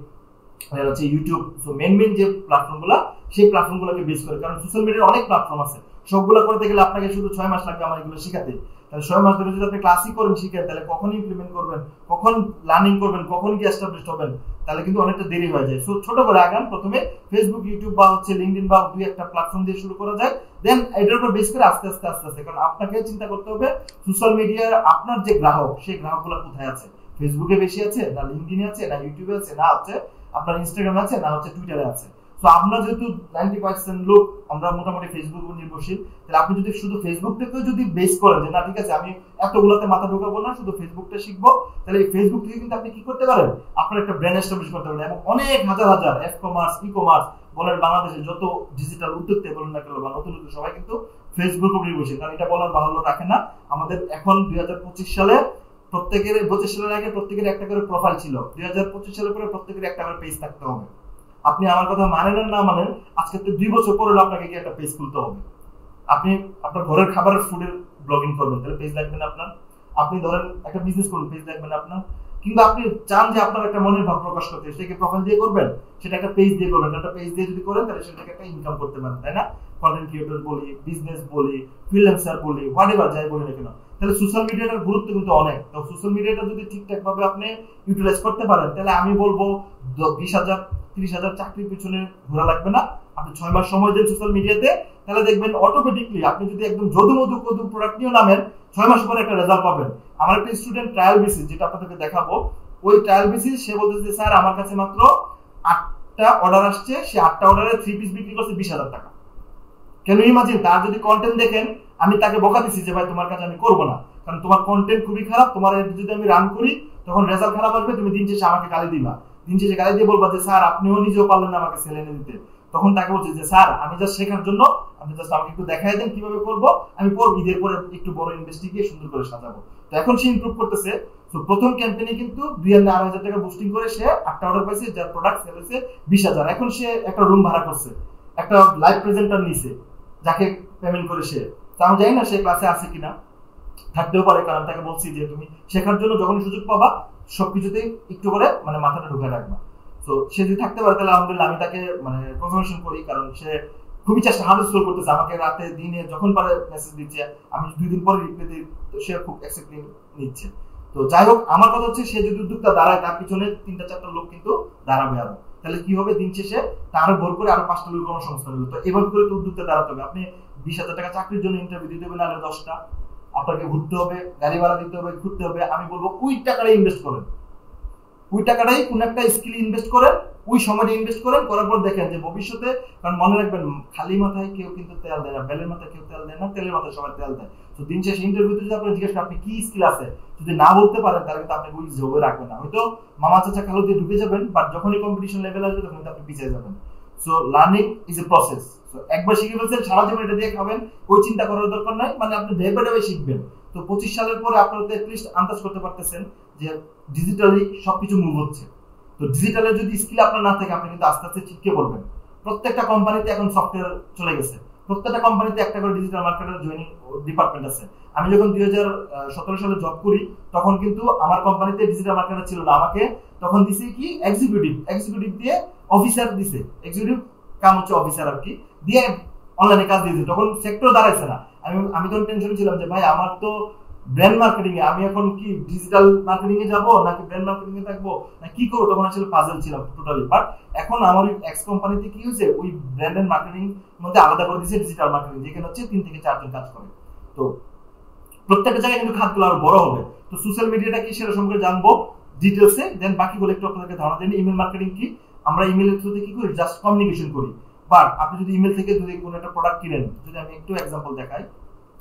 আর হচ্ছে ইউটিউব। সো মেন যে প্ল্যাটফর্মগুলো, সেই প্ল্যাটফর্মগুলোকে বেস করে, কারণ সোশ্যাল মিডিয়ার অনেক প্ল্যাটফর্ম আছে, সবগুলো করতে গেলে আপনাকে শুধু 6 মাস লাগবে আমার এগুলো শেখাতে। তাহলে 6 মাস ধরে যদি আপনি ক্লাসই করেন, শিখেন, তাহলে কখন ইমপ্লিমেন্ট করবেন, কখন লার্নিং করবেন, কখন কি এস্টাবলিশড হবেন, তাহলে কিন্তু অনেকটা দেরি হয়ে যায়। সো ছোট করে আগান, প্রথমে ফেসবুক, ইউটিউব বা হচ্ছে লিঙ্কডইন বা 2-1টা প্ল্যাটফর্ম দিয়ে শুরু করা যায়। দেন এটার উপর বেস করে আস্তে আস্তে, কারণ আপনাকে চিন্তা করতে হবে সোশ্যাল মিডিয়ার আপনার যে গ্রাহক, সেই গ্রাহকগুলো কোথায় আছে, ফেসবুকে বেশি আছে না, লিঙ্কডইনে আছে না, ইউটিউবে আছে না, হচ্ছে আপনার ইনস্টাগ্রামে আছে না, হচ্ছে টুইটারে আছে। তো আমরা যেহেতু 90% লোক আমরা মোটামুটি ফেসবুক উপর নির্ভরশীল, তাহলে আপনি যদি শুধু ফেসবুকটাকে যদি বেস করেন যে না ঠিক আছে আমি এতগুলোতে মাথা ঢোকাবো না, শুধু ফেসবুকটা শিখবো, তাহলে এই ফেসবুক থেকে কিন্তু আপনি কি করতে পারেন, আপনার একটা ব্র্যান্ড এস্টাবলিশ করতে পারেন। এবং অনেক হাজার এফ-কমার্স, ই-কমার্স বলেন, বাংলাদেশে যত ডিজিটাল উদ্যোক্তা বলেন না কেন বা নতুন সবাই কিন্তু ফেসবুক উপর নির্ভরশীল। কারণ এটা বলার বাহুল্য রাখে না, আমাদের এখন 2025 সালে প্রত্যেকের 25 সালের আগে প্রত্যেকের একটা করে প্রোফাইল ছিল, 2025 সালের পরে প্রত্যেকের একটা করে পেজ থাকতে হবে। আপনি আমার কথা মানেন না মানেন, আজকে তো 2 বছর পরে আপনাকে কি একটা পেজ খুলতে হবে। আপনি আপনার ঘরের খাবারের ফুডের ব্লগিং করবেন, তাহলে পেজ লাগবে না আপনার। আপনি ধরেন একটা বিজনেস করুন, পেজ লাগবে না আপনার। কিংবা আপনি চান যে আপনার একটা মনের ভাব প্রকাশ করতে, সেটাকে প্রোফাইল দিয়ে করবেন, সেটা একটা পেজ দিয়ে করবেন। একটা পেজ দিয়ে যদি করেন তাহলে সেটাকে একটা ইনকাম করতে পারেন, তাই না? কন্টেন্ট ক্রিয়েটর বলি, বিজনেস বলি, ফ্রিল্যান্সার বলি, হোয়াটএভার যাই বলি না কেন, তাহলে সোশ্যাল মিডিয়াটার গুরুত্ব কিন্তু অনেক। তো সোশ্যাল মিডিয়াটা যদি ঠিকঠাক ভাবে আপনি ইউটিলাইজ করতে পারেন, তাহলে আমি বলবো 20,000-30,000 চাকরির পিছনে ঘোরা লাগবে না, আপনি 6 মাস সময় দেন সোশ্যাল মিডিয়াতে, তাহলে দেখবেন অটোমেটিকলি আপনি যদি একদম যদু কদু প্রোডাক্ট নিয়ে নামেন 6 মাস পরে একটা রেজাল্ট পাবেন। আমার একটা স্টুডেন্ট ট্রায়াল বেসিস, যেটা আপনাদেরকে দেখাবো, ওই ট্রায়াল বেসিস সে বলতেছে স্যার আমার কাছে মাত্র 8টা অর্ডার আসছে, সে 8টা অর্ডারে 3 পিস বিক্রি করছে 20,000 টাকা। কেন ইমাজিন, তার যদি কন্টেন্ট দেখেন, আমি তাকে বকা দিচ্ছি যে ভাই তোমার কাছে আমি করবো না, কারণ তোমার কন্টেন্ট খুবই খারাপ, তোমার যদি আমি রান করি তখন রেজাল্ট খারাপ আসবে, তুমি দিন শেষে আমাকে গালি দিবা, দিন শেষে গালি দিয়ে বলবা যে স্যার আপনিও নিজেও পারলেন না আমাকে সেল এনে দিতে। তখন তাকে বলছে যে স্যার আমি জাস্ট শেখার জন্য, আপনি জাস্ট আমাকে একটু দেখাই দেন কিভাবে করবো, আমি পড়ব, ঈদের পরে একটু বড় ইনভেস্টে গিয়ে সুন্দর করে সাজাবো। তো এখন সে ইমপ্রুভ করতেছে। তো প্রথম ক্যাম্পেইনে কিন্তু 2,500 টাকা বুস্টিং করে সে 8টা অর্ডার পাইছে, যার প্রোডাক্ট সেল হয়েছে 20,000। এখন সে একটা রুম ভাড়া করছে, একটা লাইভ প্রেজেন্টার নিছে, যাকে পেমেন্ট করে সে, তো আমি জানি না সে ক্লাসে আছে কিনা, থাকতেও পারে, কারণ তাকে বলছি যে তুমি শেখার জন্য যখন সুযোগ পাবা সবকিছুতে একটু করে মানে মাথাটা ঢুকে রাখবা। তো সে যদি থাকতে পারে তাহলে আলহামদুলিল্লাহ আমি তাকে মানে কনফার্মেশন করি, কারণ সে খুবই চেষ্টা হার্ডস্টোর করতেছে, আমাকে রাতে দিনে যখন পারে মেসেজ দিচ্ছে, আমি 2 দিন পরে রিপ্লাই দিই, তো সে খুব অ্যাকসেপ্টিং নিচ্ছে। তো যাই হোক, আমার কথা হচ্ছে সে যদি উদ্যোক্তা দাঁড়ায়, তার পিছনে 3-4টা লোক কিন্তু দাঁড়াবে আরো, তাহলে কি হবে, দিন শেষে তারও ভোর করে আরো 5টা লোক কর্মসংস্থান হলো। তো এভাবে করে তো উদ্যোক্তা দাঁড়াতে হবে। আপনি 20,000 টাকা চাকরির জন্য ইন্টারভিউ দিতে হবে, নাহলে 10টা, আপনাকে ঘুরতে হবে, গাড়ি ভাড়া দিতে হবে, ঘুরতে হবে। আমি বলবো ওই টাকাটা ইনভেস্ট করেন, ওই টাকাটাই কোন একটা স্কিল ইনভেস্ট করেন, ওই সময়টা ইনভেস্ট করেন, করার পর দেখেন যে ভবিষ্যতে, কারণ মনে রাখবেন খালি মাথায় কেউ কিন্তু তেল দেয় না, বেলের মাথায় কেউ তেল দেয় না, তেলের মাথায় সবাই তেল দেয়। তো দিন শেষে ইন্টারভিউতে যদি আপনি জিজ্ঞেস করেন আপনি কি স্কিল আছে, যদি না বলতে পারেন তাহলে কিন্তু আপনি ওই জবে রাখবেন না, হয়তো মামা চাচা খালু দিয়ে ঢুকে যাবেন, বাট যখনই কম্পিটিশন লেভেল আসবে তখন আপনি পিছিয়ে যাবেন। So learning is a process. So একবার শিখে ফেলছেন, সারা জীবন এটা দিয়ে খাবেন, ওই চিন্তা করার দরকার নাই, মানে আপনি ডে বাই ডে শিখবেন। তো 25 সালের পরে আপনারা তো অ্যাটলিস্ট আন্দাজ করতে পারতেছেন যে ডিজিটালি সবকিছু মুভ হচ্ছে। তো ডিজিটালের যদি স্কিল আপনার না থাকে, আপনি কিন্তু আস্তে আস্তে ছিটকে পড়বেন। প্রত্যেকটা কোম্পানিতে এখন সফটওয়্যার চলে গেছে, প্রত্যেকটা কোম্পানিতে একটা করে ডিজিটাল মার্কেটার জয়েনিং ডিপার্টমেন্ট আছে। আমি যখন 2017 সালে জব করি তখন কিন্তু আমার কোম্পানিতে ডিজিটাল মার্কেটার ছিল না, আমাকে তখন দিছে কি এক্সিকিউটিভ দিয়ে অফিসার দিছে, এক্সিকিউটিভ কাম হচ্ছে অফিসার আর কি, দিয়ে অনলাইনে কাজ দিয়েছে। তখন সেক্টর দাঁড়াইছে না, আমি তখন টেনশনে ছিলাম যে ভাই আমার তো ব্র্যান্ড মার্কেটিং এ, আমি এখন কি ডিজিটাল মার্কেটিং এ যাব নাকি ব্র্যান্ড মার্কেটিং এ থাকবো না কি করব, তখন আসলে পাজল ছিলাম টোটালি। বাট এখন আমার ওই এক্স কোম্পানিতে কি হয়েছে, ওই ব্র্যান্ড এন্ড মার্কেটিং মধ্যে আলাদা করে দিয়েছে ডিজিটাল মার্কেটিং, যেখানে হচ্ছে 3 থেকে 4 জন কাজ করে। তো প্রত্যেকটা জায়গায় কিন্তু খাতগুলো আরো বড় হবে। তো সোশ্যাল মিডিয়াটা কি সেটা সম্পর্কে জানবো ডিটেইলসে, দেন বাকিগুলো একটু আপনাদেরকে ধারণা দেন। ইমেল মার্কেটিং কি, আমরা ইমেলের থ্রুতে কি করি, জাস্ট কমিউনিকেশন করি। বাট আপনি যদি ইমেল থেকে যদি কোনো একটা প্রোডাক্ট কিনেন, যদি আমি একটু এক্সাম্পল দেখাই,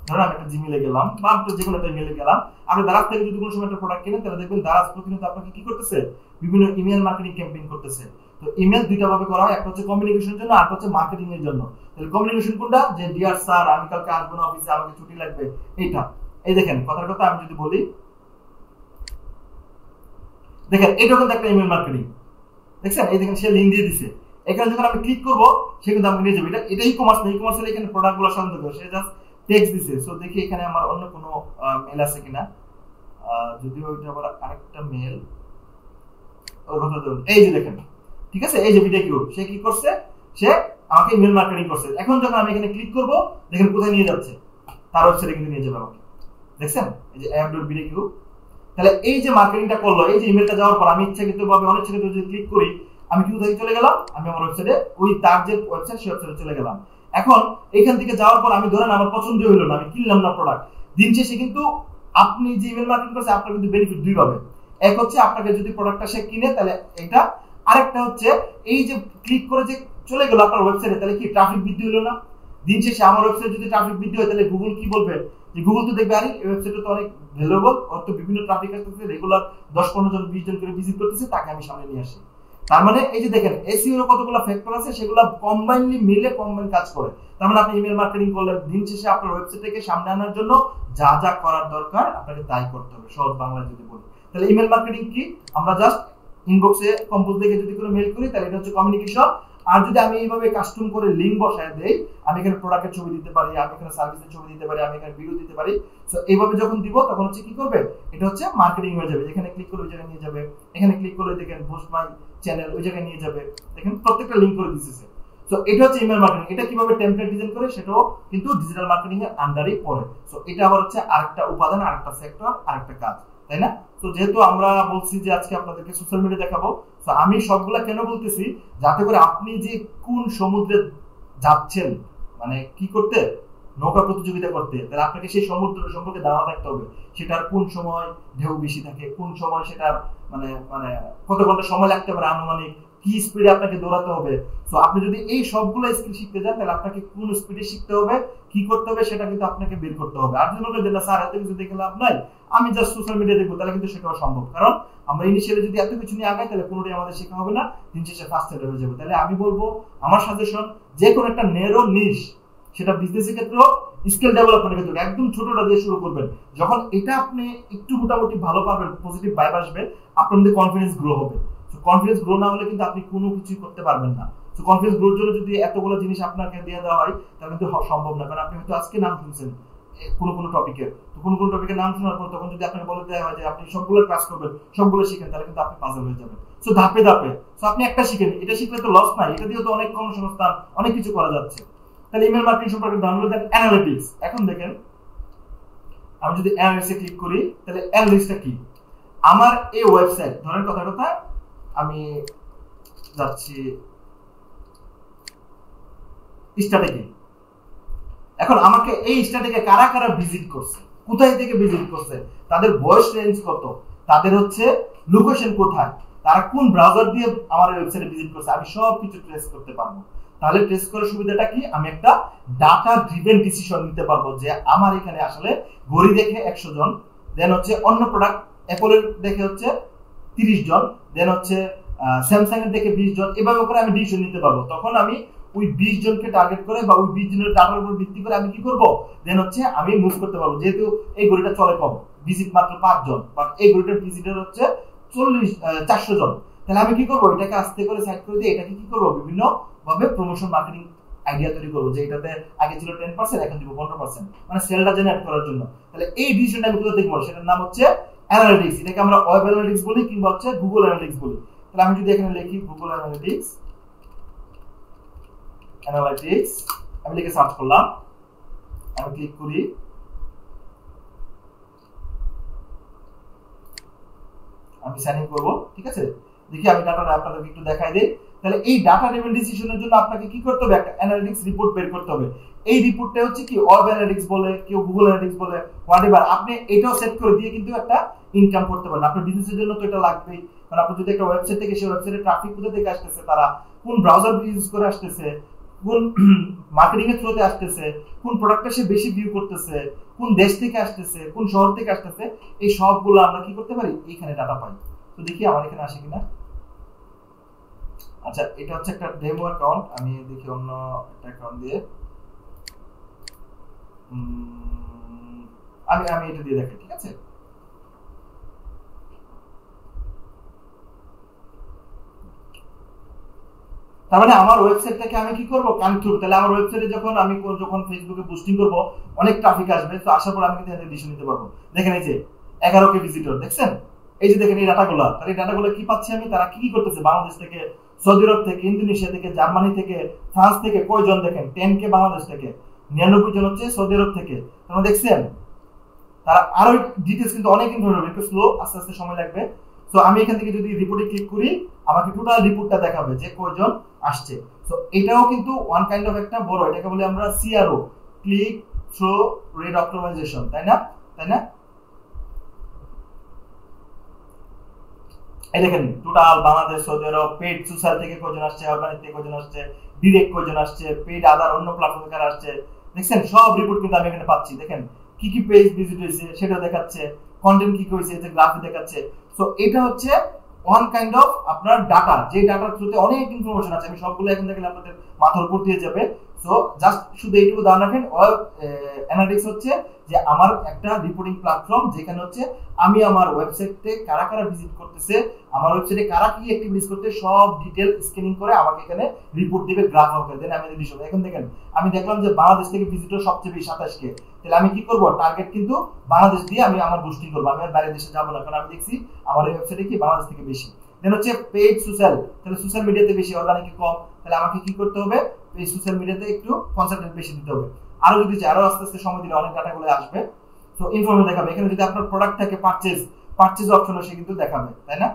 ধরুন আমি একটা জিমেইলে গেলাম বা যে কোনো একটা ইমেইলে গেলাম, আপনি দারাজ থেকে যদি কোনো সময় একটা প্রোডাক্ট কিনেন, তাহলে দেখবেন দারাজ প্রতিনিয়ত আপনাকে কি করতেছে, বিভিন্ন ইমেল মার্কেটিং ক্যাম্পেইন করতেছে। তো ইমেল দুইটা ভাবে করা হয়, একটা হচ্ছে কমিউনিকেশনের জন্য, আর একটা হচ্ছে মার্কেটিং এর জন্য। তাহলে কমিউনিকেশন কোনটা, যে ডিয়ার স্যার আমি কালকে আসবো না অফিসে, আমাকে ছুটি লাগবে, এইটা। এই দেখেন কথার কথা আমি যদি বলি, দেখেন এটা কিন্তু একটা ইমেল মার্কেটিং, দেখছেন, এই দেখেন সে লিংক দিয়ে দিছে, এখানে যখন আমি ক্লিক করবো সে কিন্তু আমাকে নিয়ে যাবে। এটা ই কমার্স না, ই কমার্স হলে এখানে প্রোডাক্টগুলো সন্দেহ করে, সে জাস্ট টেক্সট দিছে। সো দেখি এখানে আমার অন্য কোনো মেল আছে কিনা, যদিও ওইটা আবার আরেকটা মেল, ওর কথা ধরুন, এই যে দেখেন, ঠিক আছে, এই যে ভিডিও কিউ, সে কি করছে, সে আমাকে ইমেল মার্কেটিং করছে। এখন যখন আমি এখানে ক্লিক করব, দেখেন কোথায় নিয়ে যাচ্ছে, তার ওয়েবসাইটে কিন্তু নিয়ে যাবে আমাকে, দেখছেন, এই যে app.video। তাহলে এই যে মার্কেটিংটা করলো, এই যে ইমেলটা যাওয়ার পর আমি ইচ্ছাকৃতভাবে অনিচ্ছাকৃত যদি ক্লিক করি, আমি কি কোথায় চলে গেলাম, আমি আমার ওয়েবসাইটে, ওই তার যে ওয়েবসাইট সেই ওয়েবসাইটে চলে গেলাম। এখন এখান থেকে যাওয়ার পর আমি ধরেন আমার পছন্দ হইলো না, আমি কিনলাম না প্রোডাক্ট, দিন শেষে কিন্তু আপনি যে ইমেল মার্কেটিং করছে আপনার কিন্তু বেনিফিট দুই পাবে। এক হচ্ছে আপনাকে যদি প্রোডাক্টটা সে কিনে তাহলে এটা, আরেকটা হচ্ছে এই যে ক্লিক করে যে চলে গেল আপনার ওয়েবসাইটে, তাহলে কি ট্রাফিক বৃদ্ধি হলো না। দিন শেষে আমার ওয়েবসাইটে যদি ট্রাফিক বৃদ্ধি হয়, তাহলে গুগল কি বলবে, যে গুগল তো দেখবে আরে এই ওয়েবসাইটে তো অনেক ভ্যালুয়েবল, ওর তো বিভিন্ন ট্রাফিক আসতেছে, রেগুলার 10-15 জন 20 জন করে ভিজিট করতেছে, তাকে আমি সামনে নিয়ে আসি। তার মানে এই যে দেখেন এসইও এর কতগুলো ফ্যাক্টর আছে, সেগুলো কম্বাইনলি মিলে কম্বাইন কাজ করে। তার মানে আপনি ইমেল মার্কেটিং করলেন, দিন শেষে আপনার ওয়েবসাইটকে সামনে আনার জন্য যা যা করার দরকার আপনাকে তাই করতে হবে, সহজ বাংলায় যদি বলি। তাহলে ইমেল মার্কেটিং কি, আমরা জাস্ট ইনবক্সে কম্পোজ দেখে যদি কোনো মেইল করি, তাহলে এটা হচ্ছে কমিউনিকেশন। আর যদি আমি এইভাবে কাস্টম করে লিংক বসায় দেই, আমি এখানে প্রোডাক্টের ছবি দিতে পারি, আমি এখানে সার্ভিসের ছবি দিতে পারি, আমি এখানে ভিডিও দিতে পারি। সো এইভাবে যখন দিব তখন হচ্ছে কি করবে, এটা হচ্ছে মার্কেটিং হয়ে যাবে। এখানে ক্লিক করে ওই জায়গায় নিয়ে যাবে, এখানে ক্লিক করে দেখেন বুস্ট মাই চ্যানেল, ওই জায়গায় নিয়ে যাবে, দেখেন প্রত্যেকটা লিংক করে দিতেছে। সো এটা হচ্ছে ইমেল মার্কেটিং। এটা কিভাবে টেমপ্লেট ডিজাইন করে সেটাও কিন্তু ডিজিটাল মার্কেটিং এর আন্ডারেই পড়ে। সো এটা আবার হচ্ছে আরেকটা উপাদান, আরেকটা সেক্টর, আরেকটা কাজ, তাই না? তো যেহেতু আমরা বলছি যে আজকে আপনাদেরকে সোশ্যাল মিডিয়া দেখাবো, তো আমি সবগুলা কেন বলতেছি, যাতে করে আপনি যে কোন সমুদ্রে যাচ্ছেন মানে কি করতে, নৌকা প্রতিযোগিতা করতে, তাহলে আপনাকে সেই সমুদ্র সম্পর্কে ধারণা থাকতে হবে, সেটার কোন সময় ঢেউ বেশি থাকে, কোন সময় সেটার মানে মানে কত ঘন্টা সময় লাগতে পারে আনুমানিক, কি স্পিডে আপনাকে দৌড়াতে হবে। তো আপনি যদি এই সবগুলো স্কিল শিখতে যান তাহলে আপনাকে কোন স্পিডে শিখতে হবে, কি করতে হবে সেটা কিন্তু আপনাকে বের করতে হবে। আর যদি বলেন স্যার এত কিছু দেখে লাভ নাই, আমি জাস্ট সোশ্যাল মিডিয়া দেখবো, তাহলে কিন্তু সেটাও সম্ভব। কারণ আমরা ইনিশিয়ালি যদি এত কিছু নিয়ে আগাই তাহলে কোনোটাই আমাদের শেখা হবে না, দিন শেষে ফার্স্টেড হয়ে যাবে। তাহলে আমি বলবো আমার সাজেশন, যে কোনো একটা নেরো নিশ, সেটা বিজনেসের ক্ষেত্রেও স্কিল ডেভেলপমেন্টের ক্ষেত্রে একদম ছোটটা দিয়ে শুরু করবেন। যখন এটা আপনি একটু মোটামুটি ভালো পারবেন, পজিটিভ ভাইব আসবে, আপনার মধ্যে কনফিডেন্স গ্রো হবে। তো কনফিডেন্স গ্রো না হলে কিন্তু আপনি কোনো কিছুই করতে পারবেন না। তো কনফিডেন্স গ্রোর জন্য যদি এতগুলো জিনিস আপনাকে দিয়ে দেওয়া হয় তাহলে কিন্তু সম্ভব না। কারণ আপনি হয়তো আজকে নাম শুনছেন কোনো টপিকের, তো কোনো টপিকের নাম শোনার পর তখন যদি আপনাকে বলে দেওয়া হয় যে আপনি সবগুলো ক্লাস করবেন, সবগুলো শিখেন, তাহলে কিন্তু আপনি পাজল হয়ে যাবেন। সো ধাপে ধাপে, সো আপনি একটা শিখেন, এটা শিখলে তো লস নাই, এটা দিয়েও তো অনেক কর্মসংস্থান অনেক কিছু করা যাচ্ছে। তাহলে ইমেল মার্কেটিং সম্পর্কে ধারণা দেন। অ্যানালিটিক্স, এখন দেখেন আমি যদি অ্যানালিটিক্সে ক্লিক করি তাহলে অ্যানালিটিক্সটা কি, আমার এই ওয়েবসাইট ধরেন কথা আমি যাচ্ছি স্ট্যাটিকে, এখন আমাকে এই স্ট্যাটিকে কারা কারা ভিজিট করছে, কোথায় থেকে ভিজিট করছে, তাদের বয়স রেঞ্জ কত, তাদের হচ্ছে লোকেশন কোথায়, তারা কোন ব্রাউজার দিয়ে আমার ওয়েবসাইটে ভিজিট করছে, আমি সব কিছু ট্রেস করতে পারবো। তাহলে ট্রেস করার সুবিধাটা কি, আমি একটা ডাটা ড্রিভেন ডিসিশন নিতে পারবো যে আমার এখানে আসলে ঘড়ি দেখে 100 জন, দেন হচ্ছে অন্য প্রোডাক্ট অ্যাপলের দেখে হচ্ছে 30 জন, দেন হচ্ছে স্যামসাং এর দেখে 20 জন, এভাবে করে আমি ডিসিশন নিতে পারবো। তখন আমি ওই 20 জনকে টার্গেট করে বা ওই 20 জনের ডাটার উপর ভিত্তি করে আমি কি করব, দেন হচ্ছে আমি মুভ করতে পারবো। যেহেতু এই ঘড়িটা চলে কম, ভিজিট মাত্র 5 জন, বাট এই ঘড়িটার ভিজিটার হচ্ছে 400 জন, তাহলে আমি কি করবো, এটাকে আস্তে করে সাইড করে দিয়ে এটাকে কি করবো, বিভিন্ন ভাবে প্রমোশন মার্কেটিং আইডিয়া তৈরি করবো, যে এটাতে আগে ছিল 10%, এখন দিব 15%, মানে সেলটা জেনারেট করার জন্য। তাহলে এই ডিসিশনটা আমি কোথায় দেখবো, সেটার নাম হচ্ছে অ্যানালিটিক্স। এটাকে আমরা ওয়েব অ্যানালিটিক্স বলি কিংবা হচ্ছে গুগল অ্যানালিটিক্স বলি। তাহলে আমি যদি এখানে লিখি গুগল অ্যানালিটিক্স, আমি লিখে সার্চ করলাম, আমি ক্লিক করি, আমি সাইন ইন করবো, ঠিক আছে। দেখি আমি ডাটাটা আপনাদেরকে একটু দেখাই দিই। তাহলে এই ডাটা ড্রিভেন ডিসিশনের জন্য আপনাকে কি করতে হবে, একটা অ্যানালিটিক্স রিপোর্ট বের করতে হবে। এই রিপোর্টটা হচ্ছে কি ওয়েব অ্যানালিটিক্স বলে, কেউ গুগল অ্যানালিটিক্স বলে, হোয়াটএভার, আপনি এটাও সেট করে দিয়ে কিন্তু একটা ইনকাম করতে পারেন। আপনার বিজনেসের জন্য তো এটা লাগবেই, কারণ আপনি যদি একটা ওয়েবসাইট থেকে, সেই ওয়েবসাইটে ট্রাফিক কোথা থেকে আসতেছে, তারা কোন ব্রাউজার ইউজ করে আসতেছে, কোন মার্কেটিং এর থ্রুতে আসতেছে, কোন প্রোডাক্টটা সে বেশি ভিউ করতেছে, কোন দেশ থেকে আসতেছে, কোন শহর থেকে আসতেছে, এই সবগুলো আমরা কি করতে পারি, এইখানে ডাটা পাই। তো দেখি আমার এখানে আসে কিনা। আচ্ছা, এটা হচ্ছে একটা ডেমো অ্যাকাউন্ট, আমি দেখি অন্য একটা অ্যাকাউন্ট দিয়ে, আমি এটা দিয়ে দেখি, ঠিক আছে। তার মানে আমার ওয়েবসাইটটাকে আমি কি করব, কানেক্ট করব। তাহলে আমার ওয়েবসাইটে যখন ফেসবুকে পোস্টিং করব, অনেক ট্রাফিক আসবে, তো আসার পর আমি কিন্তু এটা ডিসিশন নিতে পারবো। দেখেন এই যে 11K ভিজিটর, দেখছেন এই যে, দেখেন এই ডাটাগুলো, তাহলে এই ডাটাগুলো কি পাচ্ছি আমি, তারা কি করতেছে, বাংলাদেশ থেকে, সৌদি আরব থেকে, ইন্দোনেশিয়া থেকে, জার্মানি থেকে, ফ্রান্স থেকে, কয়জন দেখেন 10K বাংলাদেশ থেকে, 99 জন হচ্ছে সৌদি আরব থেকে। তোমরা দেখছেন তারা আরো ডিটেইলস কিন্তু অনেক ইনফরমেশন, একটু স্লো, আস্তে আস্তে সময় লাগবে। সো আমি এখান থেকে যদি রিপোর্টে ক্লিক করি, আমাকে টোটাল রিপোর্টটা দেখাবে যে কয়জন আসছে। সো এটাও কিন্তু ওয়ান কাইন্ড অফ একটা বড়, এটাকে বলি আমরা CRO, click through rate optimisation, তাই না? এই দেখেন total Bangladesh, Saudi Arab, paid social থেকে কয়জন আসছে, অর্গানিক থেকে কয়জন আসছে, ডিরেক্ট কয়জন আসছে, পেড আদার অন্য প্ল্যাটফর্ম থেকে আসছে, দেখছেন সব রিপোর্ট কিন্তু আমি এখানে পাচ্ছি। দেখেন কি কি পেজ ভিজিট হয়েছে সেটা দেখাচ্ছে, কন্টেন্ট কি হয়েছে এটা গ্রাফে দেখাচ্ছে। সো এটা হচ্ছে ওয়ান কাইন্ড অফ আপনার ডাটা, যে ডাটার থ্রুতে অনেক ইনফরমেশন আছে, আমি সবগুলো এখন দেখলে আপনাদের মাথার উপর দিয়ে যাবে। সো জাস্ট শুধু এইটুকু ধারণা রাখেন, ওয়েব অ্যানালিটিক্স হচ্ছে যে আমার একটা রিপোর্টিং প্ল্যাটফর্ম, যেখানে হচ্ছে আমি আমার ওয়েবসাইটে কারা কারা ভিজিট করতেছে, আমার ওয়েবসাইটে কারা কি অ্যাক্টিভিটিস করতে, সব ডিটেল স্ক্যানিং করে আমাকে এখানে রিপোর্ট দিবে, গ্রাফ আকারে। দেন আমি যদি এখন দেখেন আমি দেখলাম যে বাংলাদেশ থেকে ভিজিটর সবচেয়ে বেশি 27K, তাহলে আমি কি করব, টার্গেট কিন্তু বাংলাদেশ দিয়ে আমি আমার বুস্টিং করব, আমি আর বাইরের দেশে যাবো না, কারণ আমি দেখছি আমার এই ওয়েবসাইটে কি বাংলাদেশ থেকে বেশি। দেন হচ্ছে পেইড সোশ্যাল, তাহলে সোশ্যাল মিডিয়াতে বেশি, অর্গানিকে কম, তাহলে আমাকে কি করতে হবে, এই সোশ্যাল মিডিয়াতে একটু কনসেন্ট্রেট বেশি দিতে হবে। আরো যদি আরো আস্তে আস্তে সময় দিলে অনেক ডাটাগুলো আসবে। তো ইনফরমেশন দেখাবে, এখানে যদি আপনার প্রোডাক্ট থাকে পারচেজ অপশন সে কিন্তু দেখাবে, তাই না?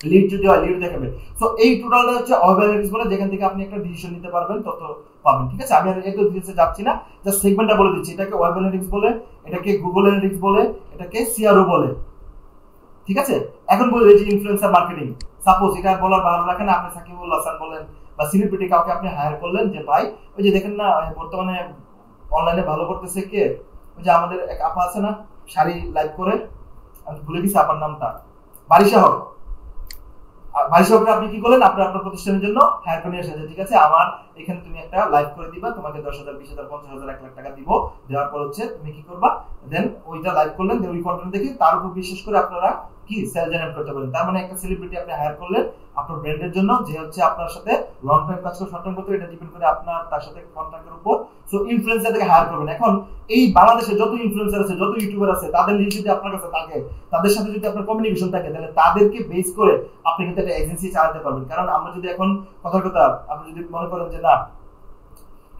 লিড যদি হয় লিড দেখাবে। সো এই টোটালটা হচ্ছে ওয়েব অ্যানালিটিক্স বলে, যেখান থেকে আপনি একটা ডিসিশন নিতে পারবেন, তথ্য পাবেন। ঠিক আছে, আমি আর একটু ডিটেইলসে যাচ্ছি না, জাস্ট সেগমেন্টটা বলে দিচ্ছি। এটাকে ওয়েব অ্যানালিটিক্স বলে, এটাকে গুগল অ্যানালিটিক্স বলে, এটাকে সিআরও বলে। ঠিক আছে, এখন বলি যে ইনফ্লুয়েন্সার মার্কেটিং। সাপোজ এটা বলার ভালো রাখে না, আপনি সাকিবুল হাসান বলেন বা সেলিব্রিটি কাউকে আপনি হায়ার করলেন, যে ভাই ওই যে দেখেন না বর্তমানে অনলাইনে ভালো করতেছে কে, ওই যে আমাদের এক আপা আছে না শাড়ি লাইভ করে, আমি ভুলে গেছি আপার নামটা, বারিশা হক। বারিশা হককে আপনি কি করলেন, আপনি আপনার প্রতিষ্ঠানের জন্য হায়ার করে নিয়ে এসেছেন। ঠিক আছে, আমার এখানে তুমি একটা লাইভ করে দিবা, তোমাকে 10,000 20,000 50,000 1 লাখ টাকা দিব, দেওয়ার পর হচ্ছে তুমি কি করবা, দেন ওইটা লাইভ করলেন, ওই কন্টেন্ট দেখে তার উপর বিশেষ করে আপনারা কি সেল জেনারেট করতে পারেন। তার মানে একটা সেলিব্রিটি আপনি হায়ার করলেন আপনার ব্র্যান্ডের জন্য, যে হচ্ছে আপনার সাথে লং টাইম কাজ করে শর্ট টাইম করতে, এটা ডিপেন্ড করে আপনার তার সাথে কন্ট্যাক্টের উপর। সো ইনফ্লুয়েন্সার থেকে হায়ার করবেন। এখন এই বাংলাদেশে যত ইনফ্লুয়েন্সার আছে, যত ইউটিউবার আছে, তাদের লিঙ্ক যদি আপনার কাছে থাকে, তাদের সাথে যদি আপনার কমিউনিকেশন থাকে, তাহলে তাদেরকে বেস করে আপনি কিন্তু একটা এজেন্সি চালাতে পারবেন। কারণ আমরা যদি এখন কথার কথা আপনি যদি মনে করেন যে না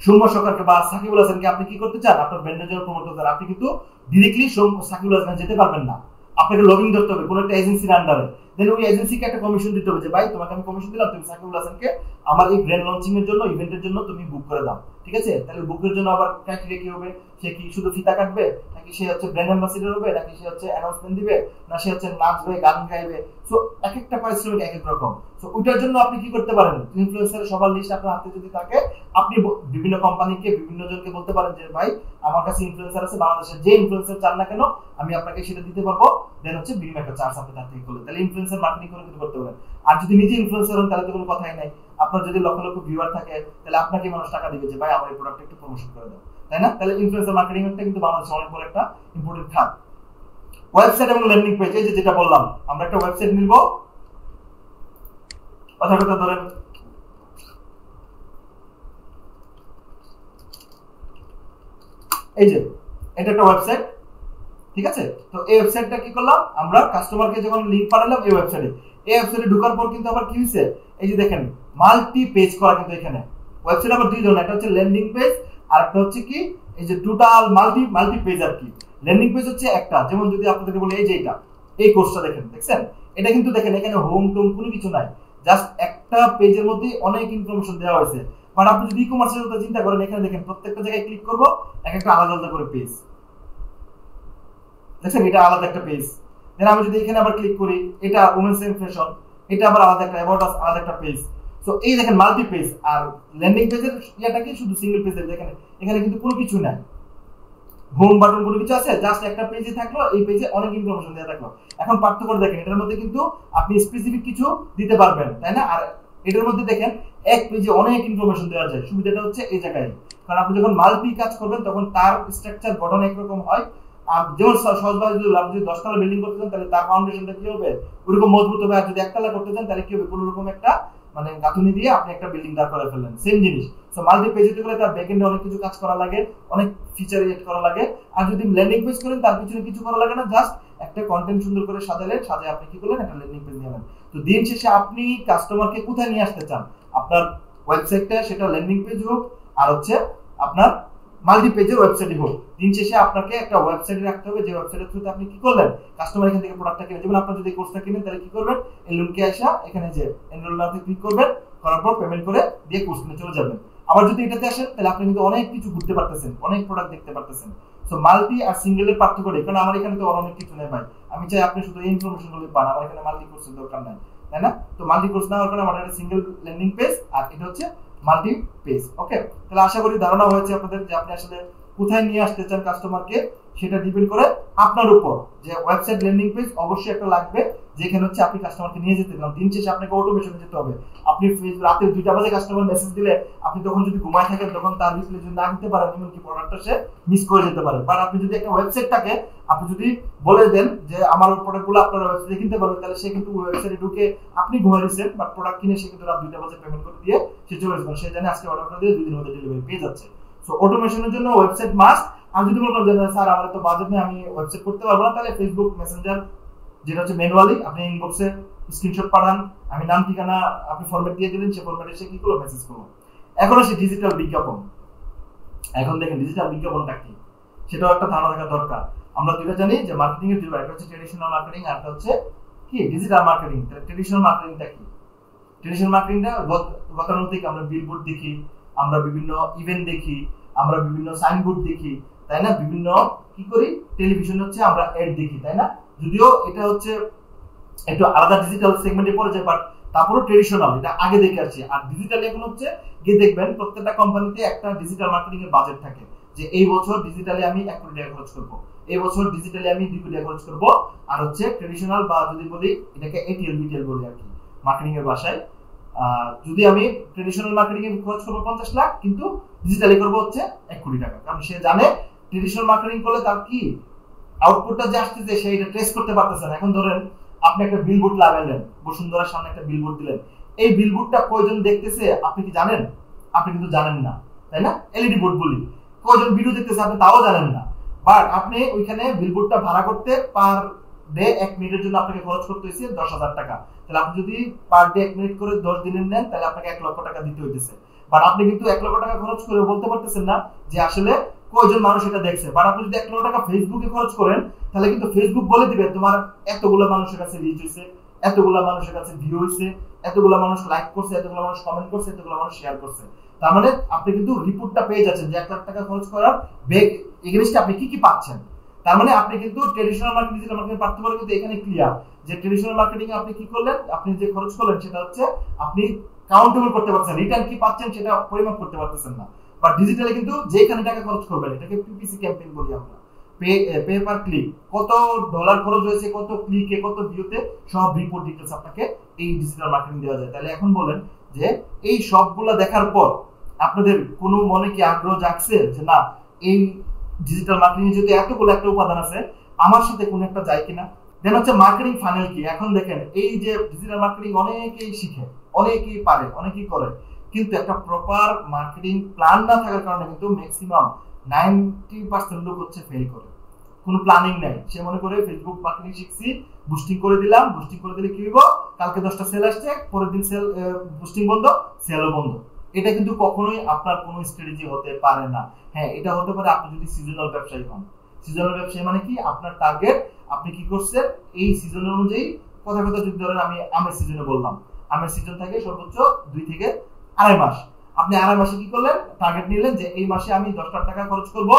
সৌম্য সরকারকে বা সাকিবুল হাসানকে আপনি কি করতে চান, আপনার ব্র্যান্ডের জন্য প্রমোট করতে চান, আপনি কিন্তু ডিরেক্টলি সাকিবুল হাসান যেতে পারবেন না, আপনাকে লগইন করতে হবে কোনো একটা এজেন্সির আন্ডারে। দেন ওই এজেন্সিকে একটা কমিশন দিতে হবে যে ভাই তোমাকে আমি কমিশন দিলাম, তুমি সাকিবুল হাসানকে আমার এই ব্র্যান্ড লঞ্চিং এর জন্য, ইভেন্টের জন্য তুমি বুক করে দাও। ঠিক আছে, তাহলে বুকের জন্য আবার ক্রাইটেরিয়া কি হবে, সে কি শুধু ফিতা কাটবে, নাকি সে হচ্ছে ব্র্যান্ড অ্যাম্বাসেডর হবে, নাকি সে হচ্ছে অ্যানাউন্সমেন্ট দিবে, না সে হচ্ছে নাচবে গান গাইবে। সো এক একটা পারিশ্রমিক এক এক রকম। সো ওইটার জন্য আপনি কি করতে পারেন, ইনফ্লুয়েন্সারের সবার লিস্ট আপনার হাতে যদি থাকে, আপনি বিভিন্ন কোম্পানিকে বিভিন্ন জনকে বলতে পারেন যে ভাই আমার কাছে ইনফ্লুয়েন্সার আছে, বাংলাদেশের যে ইনফ্লুয়েন্সার চান না কেন আমি আপনাকে সেটা দিতে পারবো। দেন হচ্ছে বিভিন্ন একটা চার্জ আপনি তার থেকে করলেন, তাহলে ইনফ্লুয়েন্সার মার্কেটিং করে কিন্তু করতে পারেন। আর যদি নিজে ইনফ্লুয়েন্সার হন তাহলে তো কোনো কথাই নাই। আপনার যদি লক্ষ লক্ষ ভিউয়ার থাকে, তাহলে আপনাকে মানুষ টাকা দিবে যে ভাই আমার এই প্রোডাক্ট একটু প্রমোশন করে দাও, তাই না? তাহলে ইনফ্লুয়েন্সার মার্কেটিং একটা কিন্তু বাংলাদেশে অনেক বড় একটা ইম্পর্টেন্ট খাত। ওয়েবসাইট এবং ল্যান্ডিং পেজ, এই যে যেটা বললাম, আমরা একটা ওয়েবসাইট নিব, কথা কথা ধরেন এই যে এটা একটা ওয়েবসাইট। ঠিক আছে, তো এই ওয়েবসাইটটা কি করলাম আমরা, কাস্টমারকে যখন লিংক পাঠালাম এই ওয়েবসাইটে ঢোকার পর কিন্তু আবার কি হয়েছে, এই যে দেখেন মাল্টি পেজ করা। কিন্তু এখানে ওয়েবসাইট আবার দুই ধরনের, একটা হচ্ছে ল্যান্ডিং পেজ আর একটা হচ্ছে কি এই যে টোটাল মাল্টি পেজ আর কি। ল্যান্ডিং পেজ হচ্ছে একটা, যেমন যদি আপনাদেরকে বলি এই যে এই কোর্সটা দেখছেন, এটা কিন্তু দেখেন এখানে হোম টোম কোনো কিছু নাই, জাস্ট একটা পেজের মধ্যে অনেক ইনফরমেশন দেওয়া হয়েছে। বাট আপনি যদি ই কমার্সের কথা চিন্তা করেন, এখানে দেখেন প্রত্যেকটা জায়গায় ক্লিক করবো এক একটা আলাদা আলাদা করে পেজ, দেখছেন এটা আলাদা একটা পেজ। দেন আমি যদি এখানে আবার ক্লিক করি, এটা উমেন্স এন্ড ফ্যাশন, এটা আবার আলাদা একটা, অ্যাবাউট আস আলাদা একটা পেজ। সো এই দেখেন মাল্টি পেজ। আর ল্যান্ডিং পেজের ইয়াটা কি শুধু সিঙ্গেল পেজ, দেখেন এখানে কিন্তু কোনো কিছু নাই, হোম বাটন কোনো কিছু আছে, জাস্ট একটা পেজে থাকলো, এই পেজে অনেক ইনফরমেশন দেওয়া থাকলো। এখন পার্থক্য দেখেন, এটার মধ্যে কিন্তু আপনি স্পেসিফিক কিছু দিতে পারবেন, তাই না? আর এটার মধ্যে দেখেন এক পেজে অনেক ইনফরমেশন দেওয়া যায়। সুবিধাটা হচ্ছে এই জায়গায়, কারণ আপনি যখন মাল্টি কাজ করবেন তখন তার স্ট্রাকচার গঠন একরকম হয়। আর যেমন সহজভাবে যদি আপনি যদি 10 তলা বিল্ডিং করতে চান, তাহলে তার ফাউন্ডেশনটা কি হবে, ওরকম মজবুত হবে। আর যদি একতলা করতে চান, তাহলে কি হবে, কোনো রকম একটা মানে গাঁথুনি দিয়ে আপনি একটা বিল্ডিং দাঁড় করে ফেললেন, সেম জিনিস। সো মাল্টি পেজ হতে গেলে তার ব্যাকএন্ডে অনেক কিছু কাজ করা লাগে, অনেক ফিচার এড করা লাগে। আর যদি ল্যান্ডিং পেজ করেন, তার পিছনে কিছু করা লাগে না, জাস্ট একটা কন্টেন্ট সুন্দর করে সাজালেন, সাজায় আপনি কি করলেন, একটা ল্যান্ডিং পেজ নিলেন। তো দিন শেষে আপনি কাস্টমারকে কোথায় নিয়ে আসতে চান, আপনার ওয়েবসাইটটা সেটা ল্যান্ডিং পেজ হোক আর হচ্ছে আপনার মাল্টি পেজের ওয়েবসাইটই হোক, দিন শেষে আপনাকে একটা ওয়েবসাইটে রাখতে হবে, যে ওয়েবসাইটের থ্রুতে আপনি কি করলেন, কাস্টমার এখান থেকে প্রোডাক্টটা কিনে। যেমন আপনার যদি কোর্সটা কিনেন, তাহলে কি করবেন, এই লিংকে আসা এখানে যে এনরোল নাওতে ক্লিক করবেন, করার পর পেমেন্ট করে দিয়ে কোর্স কিনে চলে যাবেন। আবার যদি এটাতে আসেন, তাহলে আপনি কিন্তু অনেক কিছু ঘুরতে পারতেছেন, অনেক প্রোডাক্ট দেখতে পারতেছেন। সো মাল্টি আর সিঙ্গেলের পার্থক্য, কারণ আমার এখানে তো অনেক কিছু নেই ভাই, আমি চাই আপনি শুধু এই ইনফরমেশন গুলো পান, আমার এখানে মাল্টি কোর্সের দরকার নাই, তাই না? তো মাল্টি কোর্স নেওয়ার কারণে আমার একটা সিঙ্গেল ল্যান্ডিং পেজ আর এটা হচ্ছে মাল্টি পেজ। ওকে, তাহলে আশা করি ধারণা হয়েছে আপনাদের যে আপনি আসলে কোথায় নিয়ে আসতে চান কাস্টমারকে, সেটা ডিপেন্ড করে আপনার উপর। যে ওয়েবসাইট ল্যান্ডিং পেজ অবশ্যই একটা লাগবে, যেখানে হচ্ছে আপনি কাস্টমারকে নিয়ে যেতে পারেন। দিন শেষে আপনাকে অটোমেশনে যেতে হবে। আপনি রাতে 2টা বাজে কাস্টমার মেসেজ দিলে, আপনি তখন যদি ঘুমায় থাকেন, তখন তার রিপ্লাই যদি না দিতে পারেন, এমনকি প্রোডাক্টটা সে মিস করে যেতে পারে। বাট আপনি যদি একটা ওয়েবসাইটটাকে আপনি যদি বলে দেন যে আমার প্রোডাক্টগুলো আপনারা ওয়েবসাইটে কিনতে পারবেন, তাহলে সে কিন্তু ওয়েবসাইটে ঢুকে আপনি ঘুমায় দিচ্ছেন, বাট প্রোডাক্ট কিনে সে কিন্তু রাত 2টা বাজে পেমেন্ট করে দিয়ে সে চলে আসবে, সে জানে আজকে অর্ডার করে দিয়ে 2 দিনের মধ্যে ডেলিভারি পেয়ে যাচ্ছে। সো অটোমেশনের জন্য ওয়েবসাইট মাস্ট। আমি যদি বলতাম যে স্যার আমার তো বাজেট নেই, আমি ওয়েবসাইট করতে পারবো না, তাহলে ফেসবুক মেসেঞ্জার যেটা হচ্ছে ম্যানুয়ালি আপনি ইনবক্সে স্ক্রিনশট পাঠান, আমি নাম ঠিকানা আপনি ফরম্যাট দিয়ে দিলেন, সে ফরম্যাটে সে কি করলো, মেসেজ করলো। এখন আসে ডিজিটাল বিজ্ঞাপন। এখন দেখেন ডিজিটাল বিজ্ঞাপনটা কি, সেটাও একটা ধারণা থাকা দরকার। আমরা দুইটা জানি যে মার্কেটিং এর দুইটা, একটা হচ্ছে ট্রেডিশনাল মার্কেটিং আর একটা হচ্ছে কি ডিজিটাল মার্কেটিং। তাহলে ট্রেডিশনাল মার্কেটিংটা কি? ট্রেডিশনাল মার্কেটিংটা গতানুগতিক আমরা বিলবোর্ড দেখি, আমরা বিভিন্ন ইভেন্ট দেখি, আমরা বিভিন্ন সাইনবোর্ড দেখি, তাই না? বিভিন্ন কি করি, টেলিভিশন হচ্ছে আমরা অ্যাড দেখি, তাই না? যদিও এটা হচ্ছে একটু আলাদা ডিজিটাল সেগমেন্টে পড়ে যায়, বাট তারপরে ট্রেডিশনাল এটা আগে দেখে আসছি। আর ডিজিটাল এখন হচ্ছে গিয়ে দেখবেন প্রত্যেকটা কোম্পানিতে একটা ডিজিটাল মার্কেটিং এর বাজেট থাকে, যে এই বছর ডিজিটালি আমি 1 কোটি টাকা খরচ করব, এই বছর ডিজিটালি আমি 2 কোটি টাকা খরচ করব। আর হচ্ছে ট্রেডিশনাল বা যদি বলি এটাকে এটিএল বিটিএল বলি আর কি মার্কেটিং এর ভাষায়, যদি আমি ট্রেডিশনাল মার্কেটিং এ খরচ করব 50 লাখ, কিন্তু ডিজিটালি করব হচ্ছে 1 কোটি টাকা। কারণ সে জানে ট্রেডিশনাল মার্কেটিং করলে তার কি আউটপুটটা যে আসতেছে সেইটা ট্রেস করতে পারতেছে না। এখন ধরেন আপনি একটা বিলবোর্ড লাগাইলেন, বসুন্ধরার সামনে একটা বিলবোর্ড দিলেন, এই বিলবোর্ডটা কয়জন দেখতেছে আপনি কি জানেন? আপনি কিন্তু জানেন না, তাই না? এলইডি বোর্ড বলি, কয়জন ভিডিও দেখতেছে আপনি তাও জানেন না। বাট আপনি ওইখানে বিলবোর্ডটা ভাড়া করতে পার ডে 1 মিনিটের জন্য আপনাকে খরচ করতে হয়েছে 10,000 টাকা। তাহলে আপনি যদি পার ডে 1 মিনিট করে 10 দিনের নেন, তাহলে আপনাকে 1 লক্ষ টাকা দিতে হইতেছে। বাট আপনি কিন্তু 1 লক্ষ টাকা খরচ করে বলতে পারতেছেন না যে আসলে কয়জন মানুষ এটা দেখছে। বাট আপনি যদি 1 লক্ষ টাকা ফেসবুকে খরচ করেন, তাহলে কিন্তু ফেসবুক বলে দিবে তোমার এতগুলো মানুষের কাছে রিচ হয়েছে, এতগুলো মানুষের কাছে ভিউ হয়েছে, এতগুলো মানুষ লাইক করছে, এতগুলো মানুষ কমেন্ট করছে, এতগুলো মানুষ শেয়ার করছে। তার মানে আপনি কিন্তু রিপোর্টটা পেয়ে যাচ্ছেন যে 1 লাখ টাকা খরচ করার এগেইনস্টে আপনি কি কি পাচ্ছেন। তার মানে আপনি কিন্তু ট্রেডিশনাল মার্কেটিং ডিজিটাল মার্কেটিং পার্থক্য কিন্তু এখানে ক্লিয়ার, যে ট্রেডিশনাল মার্কেটিং এ আপনি কি করলেন, আপনি যে খরচ করলেন সেটা হচ্ছে আপনি কাউন্টেবল করতে পারছেন, রিটার্ন কি পাচ্ছেন সেটা পরিমাপ করতে পারতেছেন না। বাট ডিজিটালে কিন্তু যেখানে টাকা খরচ করবেন, এটাকে পিপিসি ক্যাম্পেইন বলি আমরা, পে পার ক্লিক, কত ডলার খরচ হয়েছে, কত ক্লিকে, কত ভিউতে, সব রিপোর্ট ডিটেইলস আপনাকে এই ডিজিটাল মার্কেটিং দেওয়া যায়। তাহলে এখন বলেন যে এই সবগুলা দেখার পর আপনাদের কোনো মনে কি আগ্রহ জাগছে যে না এই ডিজিটাল মার্কেটিং যদি এতগুলো একটা উপাদান আছে, আমার সাথে কোন একটা যায় কিনা? দেন হচ্ছে মার্কেটিং ফানেল কি। এখন দেখেন এই যে ডিজিটাল মার্কেটিং অনেকেই শিখে, অনেকেই পারে, অনেকেই করে, কিন্তু একটা প্রপার মার্কেটিং প্ল্যান না থাকার কারণে কিন্তু ম্যাক্সিমাম 90% লোক হচ্ছে ফেল করে। কোনো প্ল্যানিং নাই, সে মনে করে ফেসবুক মার্কেটিং শিখছি, বুস্টিং করে দিলাম, বুস্টিং করে দিলে কি হইব, কালকে 10টা সেল আসছে, পরের দিন সেল বুস্টিং বন্ধ, সেলও বন্ধ। এটা কিন্তু কখনোই আপনার কোনো স্ট্র্যাটেজি হতে পারে না। হ্যাঁ, এটা হতে পারে আপনি যদি সিজনাল ব্যবসায়ী হন। সিজনাল ব্যবসায়ী মানে কি, আপনার টার্গেট আপনি কি করছেন এই সিজনের অনুযায়ী। কথা যদি ধরেন আমি আমের সিজনে বললাম, আমের সিজন থাকে সর্বোচ্চ 2 থেকে 2.5 মাস। আপনি 2.5 মাসে কি করলেন, টার্গেট নিলেন যে এই মাসে আমি 10 লাখ টাকা খরচ করব,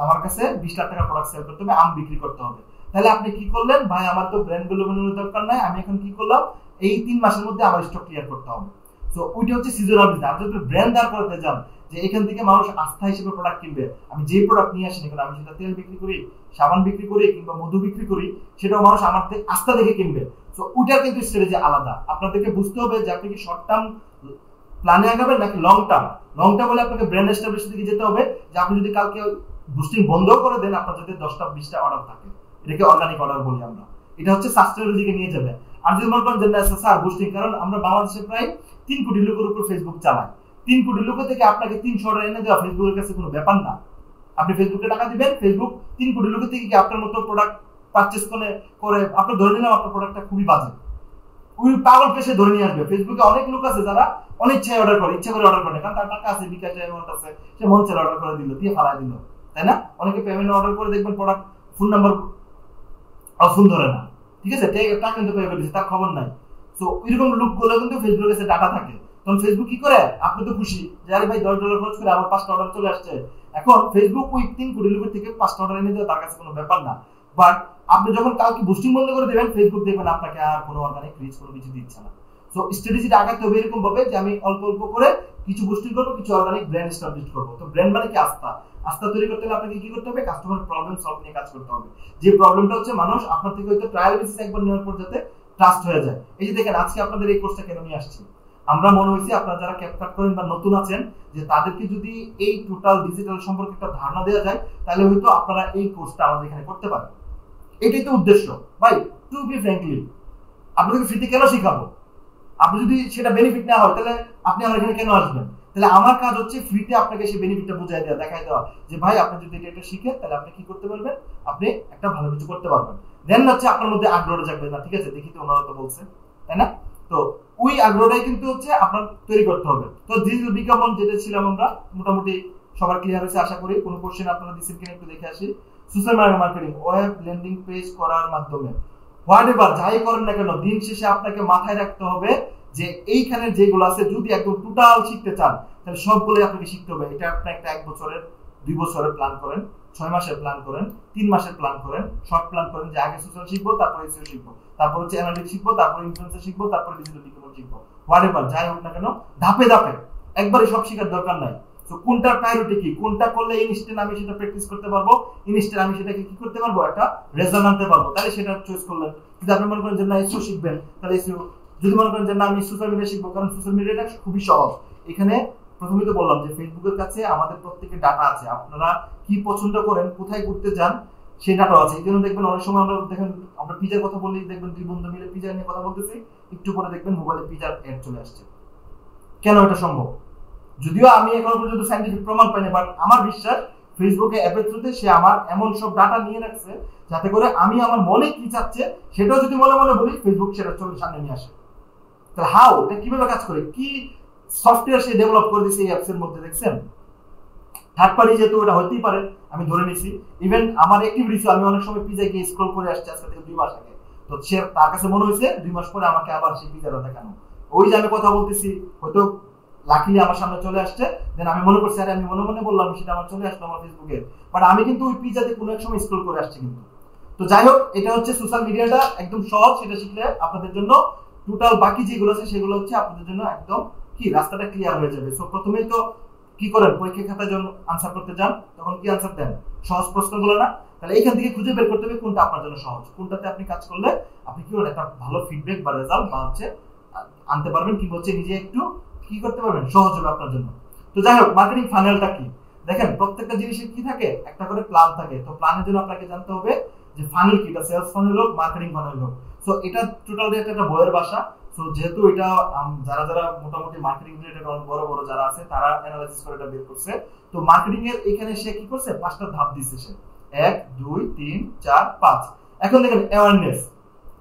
আমার কাছে 20 লাখ টাকা প্রোডাক্ট সেল করতে হবে, আম বিক্রি করতে হবে। তাহলে আপনি কি করলেন, ভাই আমার তো ব্র্যান্ড ডেভেলপমেন্টের দরকার নাই, আমি এখন কি করলাম, এই 3 মাসের মধ্যে আমার স্টক ক্লিয়ার করতে হবে। সো ওইটা হচ্ছে সিজনাল বিজনেস। আপনি যদি ব্র্যান্ড দাঁড় করতে যান যে এখান থেকে মানুষ আস্থা হিসেবে প্রোডাক্ট কিনবে, আমি যে প্রোডাক্ট নিয়ে আসি না, আমি সেটা তেল বিক্রি করি, সাবান বিক্রি করি, কিংবা মধু বিক্রি করি, সেটাও মানুষ আমার থেকে আস্থা দেখে কিনবে। সো ওইটার কিন্তু স্ট্র্যাটেজি আলাদা। আপনাদেরকে বুঝতে হবে যে আপনি কি শর্ট টার্ম প্ল্যানে আগাবেন নাকি লং টার্ম। লং টার্ম হলে আপনাকে ব্র্যান্ড এস্টাবলিশ দিকে যেতে হবে, যে আপনি যদি কালকে বুস্টিং বন্ধ করে দেন, আপনার যদি 10টা 20টা অর্ডার থাকে, এটাকে অর্গানিক অর্ডার বলি আমরা, এটা হচ্ছে সাস্টেইনেবল দিকে নিয়ে যাবে। আর যদি মনে করেন যে স্যার বুস্টিং, কারণ আমরা বাংলাদেশে প্রায় 3 কোটি লোকের উপর ফেসবুক চালাই, 3 কোটি লোক থেকে আপনাকে 300 অর্ডার এনে দেওয়া ফেসবুকের কাছে কোনো ব্যাপার না। আপনি ফেসবুকে টাকা দিবেন, ফেসবুক 3 কোটি লোক থেকে কি আপনার মতো প্রোডাক্ট পারচেজ করে আপনি ধরে নিলাম আপনার প্রোডাক্টটা খুবই বাজে, ওই পাগল পেশে ধরে নিয়ে আসবে। ফেসবুকে অনেক লোক আছে যারা অনিচ্ছায় অর্ডার করে, ইচ্ছা করে অর্ডার করে, কারণ তার টাকা আছে, বিকাশ অ্যামাউন্ট আছে, সে মন চাইলে অর্ডার করে দিল, দিয়ে ফালাই দিল, তাই না? অনেকে পেমেন্ট অর্ডার করে দেখবেন প্রোডাক্ট ফোন নাম্বার ফোন ধরে না, ঠিক আছে, টাকা কিন্তু পে করে দিচ্ছে, তার খবর নাই। সো ওইরকম লোকগুলো কিন্তু ফেসবুকের কাছে ডাটা থাকে। তখন ফেসবুক কি করে, আপনি তো খুশি যে আরে ভাই $10 খরচ করে আমার 5টা অর্ডার চলে আসছে। এখন ফেসবুক ওই 3 কোটি লোকের থেকে 5টা অর্ডার এনে দেওয়া তার কাছে কোনো ব্যাপার না। বাট আপনি যখন কালকে বুস্টিং বন্ধ করে দেবেন, ফেসবুক দেখবেন আপনাকে আর কোনো অর্গানিক রিচ কোনো কিছু দিচ্ছে না। সো স্ট্র্যাটেজিটা আগাতে হবে এরকম ভাবে যে আমি অল্প অল্প করে কিছু বুস্টিং করবো, কিছু অর্গানিক ব্র্যান্ড এস্টাবলিশ করবো। তো ব্র্যান্ড মানে কি, আস্থা। আস্থা তৈরি করতে হলে আপনাকে কি করতে হবে, কাস্টমার প্রবলেম সলভ নিয়ে কাজ করতে হবে। যে প্রবলেমটা হচ্ছে মানুষ আপনার থেকে হয়তো ট্রায়াল বেসিস একবার নেওয়ার পর যাতে ট্রাস্ট হয়ে যায়। এই যে দেখেন আজকে আপনাদের এই কোর্সটা কেন নিয়ে আসছি, আমরা মনে হয়েছে আপনারা যারা ক্যাপকাট করেন বা নতুন আছেন, যে তাদেরকে যদি এই টোটাল ডিজিটাল সম্পর্কে একটা ধারণা দেওয়া যায়, তাহলে হয়তো আপনারা এই কোর্সটা আমাদের এখানে করতে পারেন। এটাই তো উদ্দেশ্য ভাই। টু বি ফ্র্যাঙ্কলি, আপনাদেরকে ফ্রিতে কেন শিখাবো? আপনি যদি সেটা বেনিফিট না হয়, তাহলে আপনি আমার এখানে কেন আসবেন? তাহলে আমার কাজ হচ্ছে ফ্রিতে আপনাকে সেই বেনিফিটটা বুঝাই দেওয়া, দেখাই দেওয়া যে ভাই আপনি যদি এটা শিখেন, তাহলে আপনি কি করতে পারবেন, আপনি একটা ভালো কিছু করতে পারবেন। দেন হচ্ছে আপনার মধ্যে আগ্রহ জাগবে, না ঠিক আছে দেখি তো ওনারা তো বলছে, তাই না? তো ওই আগ্রহটাই কিন্তু হচ্ছে আপনার তৈরি করতে হবে। তো ডিজিটাল বিজ্ঞাপন যেটা ছিলাম আমরা, মোটামুটি সবার ক্লিয়ার হয়েছে আশা করি। কোনো কোশ্চেন আপনারা দিচ্ছেন কিনা একটু দেখে আসি। Social marketing, web landing page করার মাধ্যমে হোয়াটএভার যাই করেন না কেন, দিন শেষে আপনাকে মাথায় রাখতে হবে যে এইখানে যেগুলো আছে যদি একদম টোটাল শিখতে চান তাহলে সবগুলোই আপনাকে শিখতে হবে। এটা আপনি একটা 1 বছরের 2 বছরের প্ল্যান করেন, 6 মাসের প্ল্যান করেন, 3 মাসের প্ল্যান করেন, শর্ট প্ল্যান করেন যে আগে সোশ্যাল শিখবো, তারপর এসইও শিখবো, তারপর হচ্ছে অ্যানালিটিক্স শিখবো, তারপর ইনফ্লুয়েন্সার শিখবো, তারপর ডিজিটাল মার্কেটিং শিখবো। হোয়াটএভার যাই হোক না কেন ধাপে ধাপে, একবারে সব শেখার দরকার নাই। তো কোনটার প্রায়োরিটি কি, কোনটা করলে ইনস্ট্যান্ট আমি সেটা প্র্যাকটিস করতে পারবো, ইনস্ট্যান্ট আমি সেটাকে কি করতে পারবো, একটা রেজাল্ট আনতে পারবো, তাহলে সেটা চয়েস করলেন। যদি আপনি মনে করেন যে না এসইও শিখবেন তাহলে এসইও, যদি মনে করেন যে না আমি সোশ্যাল মিডিয়া শিখবো, কারণ সোশ্যাল মিডিয়াটা খুবই সহজ। এখানে প্রথমেই তো বললাম যে ফেসবুকের কাছে আমাদের প্রত্যেকের ডাটা আছে, আপনারা কি পছন্দ করেন, কোথায় ঘুরতে যান সেই ডাটা আছে। এই জন্য দেখবেন অনেক সময় আমরা দেখেন আমরা পিজার কথা বলি, দেখবেন 2 বন্ধু মিলে পিজা নিয়ে কথা বলতেছি, একটু পরে দেখবেন মোবাইলে পিজার অ্যাড চলে আসছে। কেন এটা সম্ভব? যদিও আমি এখনো পর্যন্ত সায়েন্টিফিক প্রমাণ পাইনি, বাট আমার বিশ্বাস ফেসবুকে অ্যাপের থ্রুতে সে আমার এমন সব ডাটা নিয়ে রাখছে যাতে করে আমি আমার মনে কি চাচ্ছে সেটাও যদি মনে মনে বলি ফেসবুক সেটা চলে সামনে নিয়ে আসে। তাহলে হাউ এটা কিভাবে কাজ করে, কি সফটওয়্যার সে ডেভেলপ করে দিয়েছে এই অ্যাপস এর মধ্যে, দেখছেন? থার্ড পার্টি যেহেতু এটা হতেই পারে আমি ধরে নিছি। ইভেন আমার অ্যাক্টিভিটিস আমি অনেক সময় পিজা গিয়ে স্ক্রল করে আসছি আজকে থেকে 2 মাস আগে, তো সে তার কাছে মনে হয়েছে 2 মাস পরে আমাকে আবার সেই পিজাটা দেখানো। ওই যে আমি কথা বলতেছি হয়তো লাকিলি আমার সামনে চলে আসছে, দেন আমি মনে করছি আরে আমি মনে মনে বললাম, সেটা আমার চলে আসলো আমার ফেসবুকে, বাট আমি কিন্তু ওই পিজাতে কোনো এক সময় স্ক্রল করে আসছি কিন্তু। তো যাই হোক, এটা হচ্ছে সোশ্যাল মিডিয়াটা একদম সহজ, সেটা শিখলে আপনাদের জন্য টোটাল বাকি যেগুলো আছে সেগুলো হচ্ছে আপনাদের জন্য একদম কি রাস্তাটা ক্লিয়ার হয়ে যাবে। সো প্রথমেই তো কি করেন, পরীক্ষা খাতায় যখন আনসার করতে যান তখন কি আনসার দেন, সহজ প্রশ্নগুলো না? তাহলে এইখান থেকে খুঁজে বের করতে হবে কোনটা আপনার জন্য সহজ, কোনটাতে আপনি কাজ করলে আপনি কি করেন একটা ভালো ফিডব্যাক বা রেজাল্ট বা হচ্ছে আনতে পারবেন, কি বলছে নিজে একটু কি করতে পারবেন, সহজ হবে আপনার জন্য। তো যাই হোক, মার্কেটিং ফানেলটা কি, দেখেন প্রত্যেকটা জিনিসের কি থাকে, একটা করে প্ল্যান থাকে। তো প্ল্যানের জন্য আপনাকে জানতে হবে যে ফানেল কি, এটা সেলস ফানেল হোক মার্কেটিং ফানেল হোক। সো এটা টোটালি একটা বইয়ের ভাষা। সো যেহেতু এটা যারা যারা মোটামুটি মার্কেটিং রিলেটেড অনেক বড় বড় যারা আছে তারা অ্যানালাইসিস করে এটা বের করছে। তো মার্কেটিং এর এখানে সে কি করছে, 5টা ধাপ দিয়েছে সে, 1 2 3 4 5। এখন দেখেন অ্যাওয়ারনেস,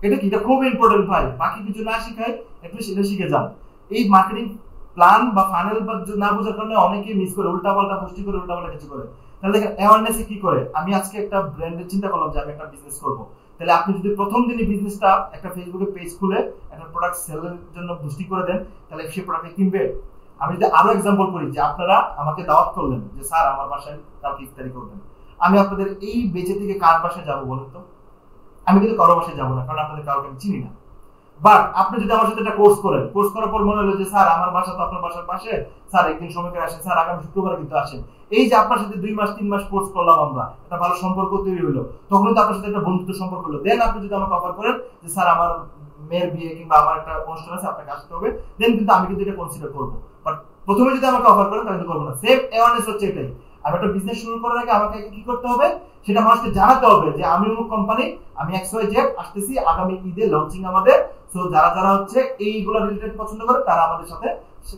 এটা কি, এটা খুব ইম্পর্টেন্ট ভাই, বাকি কিছু না শিখাই একটু সেটা শিখে যান। এই মার্কেটিং প্ল্যান বা ফানেল বা না বোঝার কারণে অনেকেই মিস করে, উল্টাপাল্টা পোস্টি করে, উল্টাপাল্টা কিছু করে। তাহলে দেখেন অ্যাওয়ারনেসে কি করে, আমি আজকে একটা ব্র্যান্ডের চিন্তা করলাম যে আমি একটা বিজনেস করব, তাহলে আপনি যদি প্রথম দিনই বিজনেসটা একটা ফেসবুকে পেজ খুলে একটা প্রোডাক্ট সেলের জন্য বুস্টিং করে দেন তাহলে সেই প্রোডাক্ট কিনবে। আমি যদি আরো এক্সাম্পল করি যে আপনারা আমাকে দাওয়াত করলেন যে স্যার আমার বাসায় কালকে ইফতারি করবেন, আমি আপনাদের এই বেজে থেকে কার বাসায় যাবো বলুন তো? আমি কিন্তু কারো বাসায় যাবো না, কারণ আপনাদের কাউকে আমি চিনি না। বাট আপনি যদি আমার সাথে একটা কোর্স করেন, কোর্স করার পর মনে হলো যে স্যার আমার বাসা তো আপনার বাসার পাশে, স্যার একদিন সময় করে আসেন, স্যার আগামী শুক্রবার কিন্তু আসেন, এই যে আপনার সাথে 2 মাস 3 মাস কোর্স করলাম, আমরা একটা ভালো সম্পর্ক তৈরি হলো, তখন তো আপনার সাথে একটা বন্ধুত্ব সম্পর্ক হলো। দেন আপনি যদি আমাকে অফার করেন যে স্যার আমার মেয়ের বিয়ে কিংবা আমার একটা অনুষ্ঠান আছে আপনাকে আসতে হবে, দেন কিন্তু আমি কিন্তু এটা কনসিডার করবো। বাট প্রথমে যদি আমাকে অফার করেন তাহলে করবো না। সেম অ্যাওয়ারনেস হচ্ছে এটাই, আমি একটা বিজনেস শুরু করার আগে আমাকে কি করতে হবে, সেটা মানুষকে জানাতে হবে যে আমি অমুক কোম্পানি, আমি XYZ আসতেছি আগামী ঈদে লঞ্চিং আমাদের। সো যারা যারা হচ্ছে এইগুলো রিলেটেড পছন্দ করে তারা আমাদের সাথে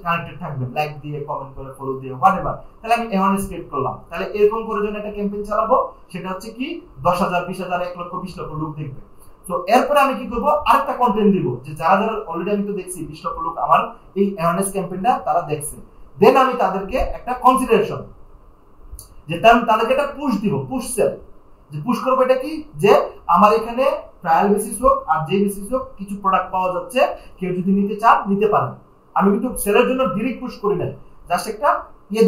কানেক্টেড থাকবেন, লাইক দিয়ে কমেন্ট করে ফলো দিয়ে হোয়াটএভার। তাহলে আমি অ্যাওয়ারনেস ক্রিয়েট করলাম। তাহলে এরকম করে যখন একটা ক্যাম্পেইন চালাবো সেটা হচ্ছে কি 10,000 20,000 1 লক্ষ 20 লক্ষ লোক দেখবে। তো এরপরে আমি কি করবো, আরেকটা কন্টেন্ট দিব যে যারা যারা অলরেডি আমি তো দেখছি 20 লক্ষ লোক আমার এই অ্যাওয়ারনেস ক্যাম্পেইনটা তারা দেখছে, দেন আমি তাদেরকে একটা কনসিডারেশন যে তাদেরকে একটা পুশ দিব, পুশ সেল, যে পুশ করবো এটা কি, যে আমার এখানে ট্রায়াল বেসিস হোক আর যে বেসিস হোক কিছু প্রোডাক্ট পাওয়া যাচ্ছে, কেউ যদি নিতে চান নিতে পারেন। আমি কিন্তু সেলের জন্য ডিরেক্ট পুশ করি না, জাস্ট একটা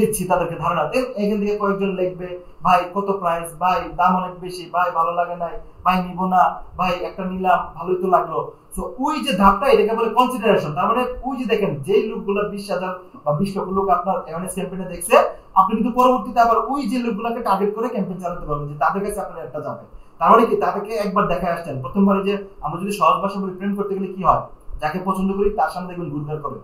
দিচ্ছি তাদেরকে ধারণা। এখান থেকে কয়েকজন লিখবে ভাই কত প্রাইস, ভাই দাম অনেক বেশি, ভাই ভালো লাগে নাই, ভাই নিব না, ভাই একটা নিলাম ভালোই তো লাগলো। সো ওই যে ধাপটা এটাকে বলে কনসিডারেশন। তার মানে ওই যে দেখেন যেই লোকগুলো 20,000 বা 20 লক্ষ লোক আপনার অ্যাওয়ারনেস ক্যাম্পেইনে দেখছে, আপনি কিন্তু পরবর্তীতে আবার ওই যে লোকগুলোকে টার্গেট করে ক্যাম্পেইন চালাতে পারবেন যে তাদের কাছে আপনার একটা যাবে। তার মানে কি, তাদেরকে একবার দেখায় আসছেন। প্রথমবারে যে আমরা যদি সহজ ভাষা বলি প্রেম করতে গেলে কি হয়, যাকে পছন্দ করি তার সামনে দেখবেন ঘুরঘুর করে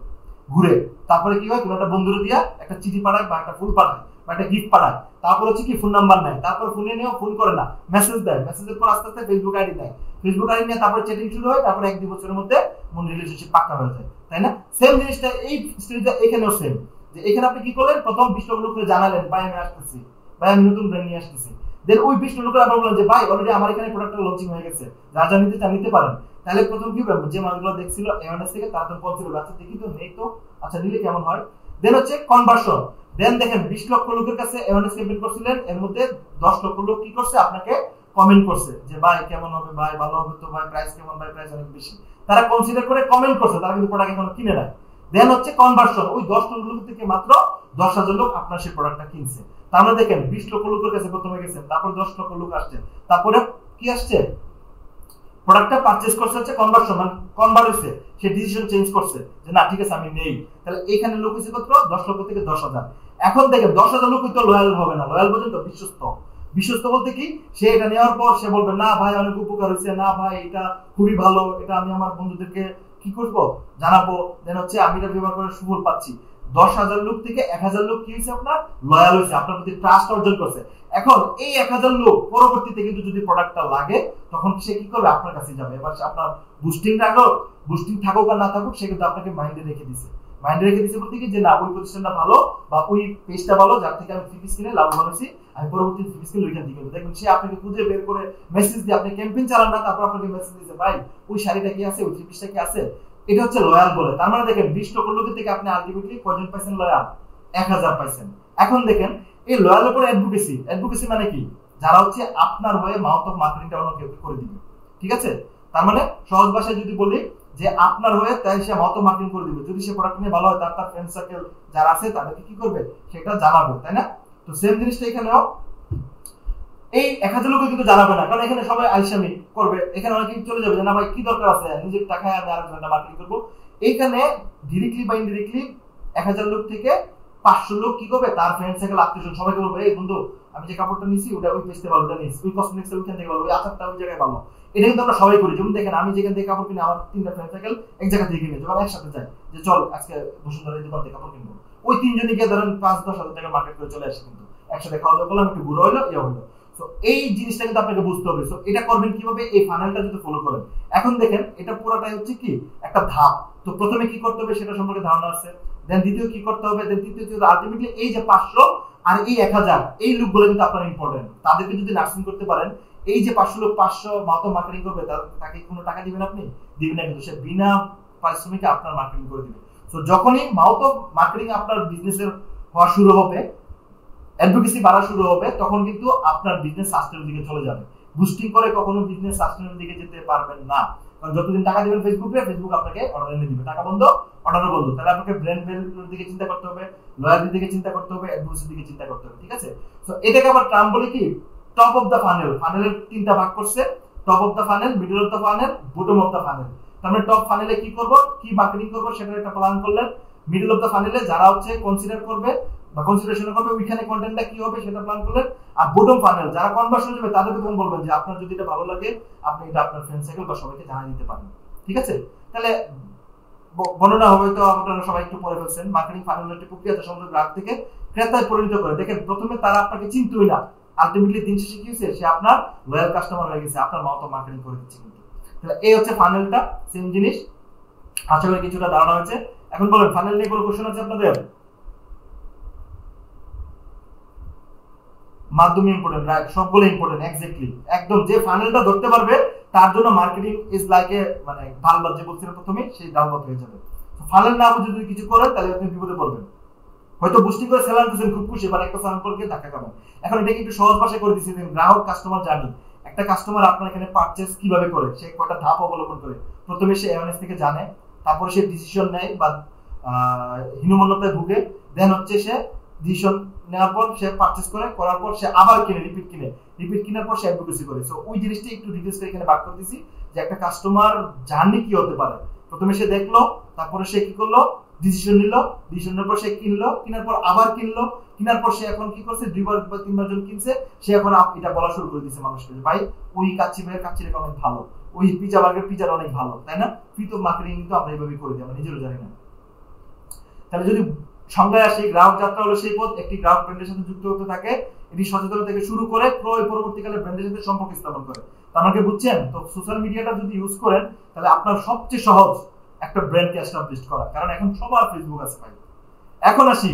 ঘুরে, তারপরে কি হয় কোনো একটা বন্ধুরে দিয়া একটা চিঠি পাঠায় বা একটা ফুল পাঠায় বা একটা গিফট পাঠায়, তারপর হচ্ছে কি ফোন নাম্বার নেয়, তারপর ফোনে নিয়েও ফোন করে না, মেসেজ দেয়, মেসেজের পর আস্তে আস্তে ফেসবুক আইডি নেয়, ফেসবুক আইডি নিয়ে তারপরে চ্যাটিং শুরু হয়, তারপরে 1-2 বছরের মধ্যে মন রিলেশনশিপ পাক্কা হয়ে যায়, তাই না? সেম জিনিসটা এই স্টোরিটা এখানেও সেম, যে এখানে আপনি কি করলেন, প্রথম 20 লক্ষ লোককে জানালেন ভাই আমি আসতেছি, ভাই আমি নতুন ব্র্যান্ড নিয়ে আসতেছি। দেন ওই 20 লক্ষ লোক আবার বললেন যে ভাই অলরেডি আমার এখানে প্রোডাক্টটা লঞ্চিং হয়ে গেছে, যা যা নিতে চান নিতে পারেন। তাহলে প্রথম কি হবে, যে মানুষগুলো দেখছিল অ্যাওয়ারনেস থেকে তারা তো কনসিডার, আচ্ছা দেখি তো নেই তো, আচ্ছা নিলে কেমন হয়। দেন হচ্ছে কনভার্সন। দেন দেখেন 20 লক্ষ লোকের কাছে অ্যাওয়ারনেস ক্যাম্পেইন করছিলেন, এর মধ্যে 10 লক্ষ লোক কি করছে, আপনাকে কমেন্ট করছে যে ভাই কেমন হবে, ভাই ভালো হবে তো, ভাই প্রাইস কেমন, ভাই প্রাইস অনেক বেশি, তারা কনসিডার করে কমেন্ট করছে, তারা কিন্তু প্রোডাক্ট এখনো কিনে নেয়। দেন হচ্ছে কনভার্সন, ওই 10 লোক থেকে মাত্র 10,000 লোক আপনার সেই প্রোডাক্টটা কিনছে। তার মানে দেখেন 20 লক্ষ লোকের কাছে প্রথমে গেছেন, তারপর 10 লক্ষ লোক আসছে, তারপরে কি আসছে, প্রোডাক্টটা পারচেজ করছে, হচ্ছে কনভার্সন, মানে কনভার্ট হইছে, সে ডিসিশন চেঞ্জ করছে যে না ঠিক আছে আমি নেই। তাহলে এখানে লোক হইছে কত, 10 লক্ষ থেকে 10,000। এখন দেখেন 10,000 লোক তো লয়াল হবে না, লয়াল পর্যন্ত বিশ্বস্ত। বিশ্বস্ত বলতে কি, সে এটা নেওয়ার পর সে বলবে না ভাই অনেক উপকার হয়েছে, না ভাই এটা খুবই ভালো, এটা আমি আমার বন্ধুদেরকে কি করব জানাবো, দেন হচ্ছে আমি এটা ব্যবহার করে সুফল পাচ্ছি। 10,000 লোক থেকে 1,000 লোক কি হয়েছে, আপনার লয়াল হয়েছে, আপনার প্রতি ট্রাস্ট অর্জন করছে। এখন এই 1,000 লোক পরবর্তীতে কিন্তু যদি প্রোডাক্টটা লাগে তখন সে কি করবে, আপনার কাছে যাবে। এবার আপনার বুস্টিং থাকুক, বুস্টিং থাকুক আর না থাকুক, সে কিন্তু আপনাকে মাইন্ডে রেখে দিছে। মাইন্ডে রেখে দিছে বলতে কি, যে না ওই প্রতিষ্ঠানটা ভালো বা ওই পেজটা ভালো, যার থেকে আমি ফ্রি পিস কিনে লাভবান হয়েছি, আমি পরবর্তী ফ্রি পিস কিনে ওইখান থেকে দেখবেন সে আপনাকে খুঁজে বের করে মেসেজ দিয়ে, আপনি ক্যাম্পেইন চালান না, তারপর আপনাকে মেসেজ দিয়েছে ভাই ওই শাড়িটা কি আছে, ওই থ্রি পিসটা কি আছে। এটা হচ্ছে লয়াল বলে। তার মানে দেখেন 20 লক্ষ লোকের থেকে আপনি আলটিমেটলি কয়জন পাইছেন লয়াল, 1,000 পাইছেন। এখন দেখেন এই লয়াল উপরে অ্যাডভোকেসি, অ্যাডভোকেসি মানে কি, যারা হচ্ছে আপনার হয়ে মাউথ অফ মার্কেটিংটা অন্য কেউ করে দিবে, ঠিক আছে। তার মানে সহজ ভাষায় যদি বলি যে আপনার হয়ে তাই সে মাউথ অফ মার্কেটিং করে দিবে, যদি সে প্রোডাক্ট নিয়ে ভালো হয় তার ফ্রেন্ড সার্কেল যারা আছে তাদেরকে কি করবে, সেটা জানাবে, তাই না। তো সেম জিনিসটা এখানেও এই 1,000 লোক কিন্তু জানাবে না, কারণ এখানে সবাই আলসামি করবে, এখানে অনেকে চলে যাবে যে না ভাই কি দরকার আছে, নিজের টাকায় আমি আরেকজনের মার্কেটিং করবো। এইখানে ডিরেক্টলি বা ইনডিরেক্টলি 1,000 লোক থেকে 500 লোক কি করবে, তার ফ্রেন্ড সার্কেল আত্মীয়স্বজন সবাইকে বলবে এই বন্ধু আমি যে কাপড়টা নিছি ওটা ওই পেজতে ভালো, ওটা নিস, ওই কসমেটিক্স ওইখান থেকে ভালো, ওই আচারটা ওই জায়গায় ভালো। এটা কিন্তু আমরা সবাই করি। যেমন দেখেন আমি যেখান থেকে কাপড় কিনে, আমার 3টা ফ্রেন্ড সার্কেল এক জায়গা থেকে কিনে, যখন একসাথে যাই যে চল আজকে বসুন্ধরা এই দোকান থেকে কাপড় কিনবো, ওই 3 জনই গিয়ে ধরেন 5-10 হাজার টাকা মার্কেট করে চলে আসে, কিন্তু একসাথে খাওয়া দাওয়া করলাম, একটু ঘুরে হইলো, ইয়ে হইলো। তো এই জিনিসটা কিন্তু আপনাকে বুঝতে হবে। তো এটা করবেন কিভাবে, এই ফানেলটা যদি ফলো করেন। এখন দেখেন এটা পুরোটাই হচ্ছে কি একটা ধাপ। তো প্রথমে কি করতে হবে সেটা সম্পর্কে ধারণা আছে, দেন দ্বিতীয় কি করতে হবে, দেন তৃতীয় আলটিমেটলি এই যে 500 আর এই 1,000 এই লোকগুলো কিন্তু আপনার ইম্পর্টেন্ট। তাদেরকে যদি নার্সিং করতে পারেন, এই যে 500 লোক 500 মাত্র মার্কেটিং করবে, তাকে কোনো টাকা দিবেন আপনি, দিবেন না, কিন্তু সে বিনা পারিশ্রমিকে আপনার মার্কেটিং করে দিবে। তো যখনই মাউথ অফ মার্কেটিং আপনার বিজনেসের হওয়া শুরু হবে, অ্যাডভোকেসি বাড়া শুরু হবে, তখন কিন্তু আপনার বিজনেস সাস্টেনের দিকে চলে যাবে। বুস্টিং করে কখনো বিজনেস সাস্টেনের দিকে যেতে পারবেন না, কারণ যতদিন টাকা দিবেন ফেসবুকে, ফেসবুক আপনাকে অর্ডার এনে দিবে, টাকা বন্ধ অর্ডারও বন্ধ। তাহলে আপনাকে ব্র্যান্ড ভ্যালুর দিকে চিন্তা করতে হবে, লয়ালটির দিকে চিন্তা করতে হবে, অ্যাডভোকেসির দিকে চিন্তা করতে হবে, ঠিক আছে। সো এটাকে আবার ট্রাম বলে কি, টপ অফ দ্য ফানেল। ফানেলের 3টা ভাগ করছে, top of the funnel, middle of the funnel, bottom of the funnel. তার মানে টপ ফানেলে কি করব, কি মার্কেটিং করব সেটার একটা প্ল্যান করলেন। মিডল অফ দ্য ফানেলে যারা হচ্ছে কনসিডার করবে বা কনসিডারেশন করবে, ওইখানে কন্টেন্টটা কি হবে সেটা প্ল্যান করলেন। আর বটম ফানেল যারা কনভার্সন যাবে তাদেরকে তখন বলবেন যে আপনার যদি এটা ভালো লাগে আপনি এটা আপনার ফ্রেন্ড সার্কেল বা সবাইকে জানিয়ে দিতে পারেন, ঠিক আছে। তাহলে বর্ণনা হবে, তো আপনারা সবাই একটু পরে ফেলছেন। মার্কেটিং ফানেলের একটি প্রক্রিয়া সমগ্র গ্রাহক থেকে ক্রেতায় পরিণত করে। দেখেন প্রথমে তারা আপনাকে চিনতই না, আলটিমেটলি দিন শেষে কি হয়েছে, সে আপনার লয়াল কাস্টমার হয়ে গেছে, আপনার মাউথ অফ মার্কেটিং করে দিচ্ছে কিন্তু। তাহলে এই হচ্ছে ফানেলটা, সেম জিনিস। আশা করি কিছুটা ধারণা হয়েছে। এখন বলেন ফানেল নিয়ে কোনো কোশ্চেন আছে আপনাদের? মাধ্যম ইম্পর্টেন্ট, রাইট, সবগুলো ইম্পর্টেন্ট, এক্স্যাক্টলি একদম। যে ফানেলটা ধরতে পারবে তার জন্য মার্কেটিং ইজ লাইক এ মানে ঢালবাত, যে বলছিলাম প্রথমে সেই ঢালবাত হয়ে যাবে। ফানেল না বুঝে যদি কিছু করেন তাহলে আপনি বিপদে পড়বেন। হয়তো বুস্টিং করে সেলার দিচ্ছেন খুব খুশি, এবার একটা স্যাম্পলকে ধাক্কা খাবেন। এখন এটাকে একটু সহজ ভাষায় করে দিচ্ছি, গ্রাহক কাস্টমার জার্নি। একটা কাস্টমার আপনার এখানে পারচেজ কিভাবে করে, সে কয়টা ধাপ অবলম্বন করে। প্রথমে সে অ্যাওয়ারনেস থেকে জানে, তারপরে সে ডিসিশন নেয় বা হীনমন্যতায় ভুগে, দেন হচ্ছে সে ডিসিশন নেওয়ার পর সে পারচেজ করে, করার পর সে আবার কিনে, রিপিট কেনার পর সে অ্যাডভোকেসি করে। সো ওই জিনিসটা একটু ডিটেইলস করে এখানে ভাগ করে দিয়েছি যে একটা কাস্টমার জার্নি কি হতে পারে। প্রথমে সে দেখলো, তারপরে সে কি করলো, ডিসিশন নিল, ডিসিশনের পর সে কিনলো, কেনার পর আবার কিনলো, কেনার পর সে এখন কি করছে, 2বার বা 3বার জন কিনছে, সে এখন এটা বলা শুরু করে দিয়েছে মানুষকে যে ভাই ওই কাচ্চি ভাইয়ের কাচ্চিটা অনেক ভালো, ওই পিজা বার্গার পিজাটা অনেক ভালো, তাই না। ফ্রি তো মার্কেটিং কিন্তু আমরা এইভাবেই করে দিই, আমরা নিজেরও জানি না। তাহলে যদি সংজ্ঞায় আসি, গ্রাহক যাত্রা হলো সেই পথ একটি গ্রাহক ব্র্যান্ডের সাথে যুক্ত হতে থাকে, এটি সচেতনতা থেকে শুরু করে ক্রয় পরবর্তীকালে ব্র্যান্ডের সাথে সম্পর্ক স্থাপন করে। আমাকে বুঝছেন? তো সোশ্যাল মিডিয়াটা যদি ইউজ করেন তাহলে আপনার সবচেয়ে সহজ একটা ব্র্যান্ডকে এস্টাবলিশ করা, কারণ এখন সবার ফেসবুক আছে ভাই। এখন আসি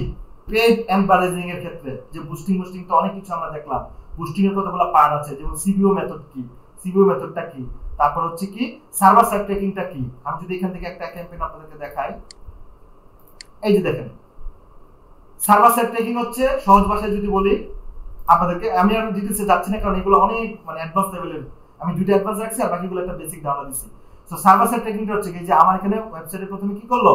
পেড এম্পারেজিং এর ক্ষেত্রে, যে বুস্টিং তো অনেক কিছু আমরা দেখলাম। বুস্টিং এর কতগুলো পার্ট আছে, যেমন সিবিও মেথড কি, সিবিও মেথডটা কি, তারপর হচ্ছে কি সার্ভার সাইড ট্র্যাকিংটা কি। আমি যদি এখান থেকে একটা ক্যাম্পেইন আপনাদেরকে দেখাই, এই যে দেখেন সার্ভার সাইড ট্র্যাকিং হচ্ছে সহজ ভাষায় যদি বলি, আপনাদেরকে আমি আর ডিটেইলসে যাচ্ছি না, কারণ এগুলো অনেক মানে অ্যাডভান্স লেভেলের। আমি দুইটা অ্যাডভান্স রাখছি আর বাকিগুলো একটা বেসিক ধারণা দিচ্ছি। সো সার্ভার সাইড ট্র্যাকিংটা হচ্ছে কি যে আমার এখানে ওয়েবসাইটে প্রথমে কি করলো,